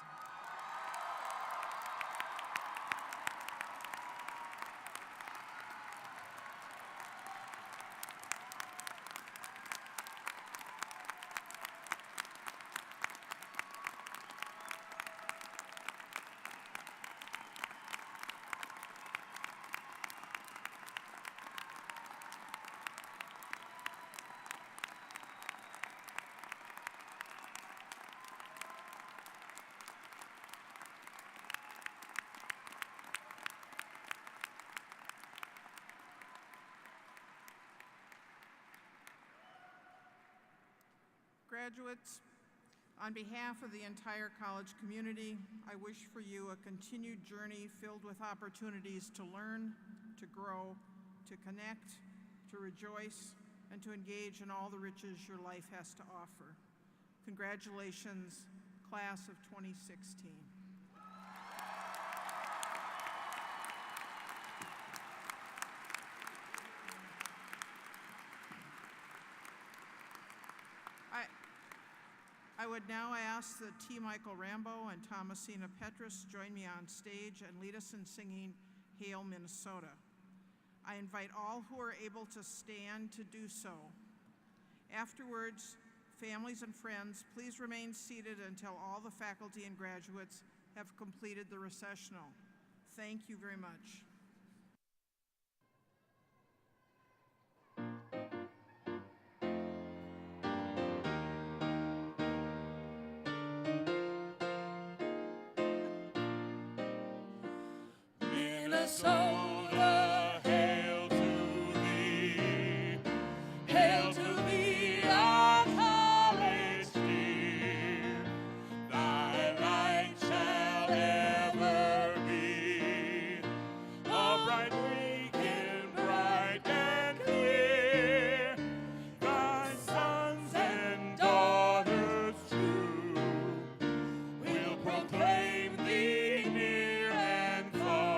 Graduates, on behalf of the entire college community, I wish for you a continued journey filled with opportunities to learn, to grow, to connect, to rejoice, and to engage in all the riches your life has to offer. Congratulations, class of 2016. I would now ask that T. Michael Rambo and Thomasina Petrus join me on stage and lead us in singing Hail Minnesota. I invite all who are able to stand to do so. Afterwards, families and friends, please remain seated until all the faculty and graduates have completed the recessional. Thank you very much.
Minnesota, hail to thee. Hail to thee, our college dear. Thy light shall ever be a bright beacon, bright and clear. Thy sons and daughters true will proclaim thee near and far.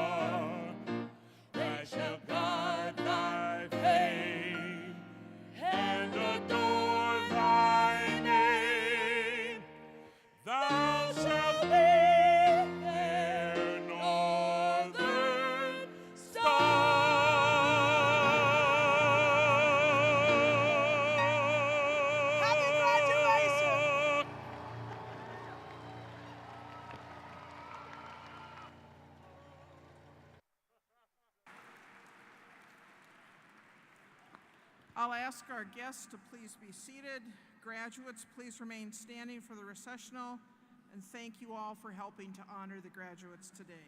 I'll ask our guests to please be seated. Graduates, please remain standing for the recessional, and thank you all for helping to honor the graduates today.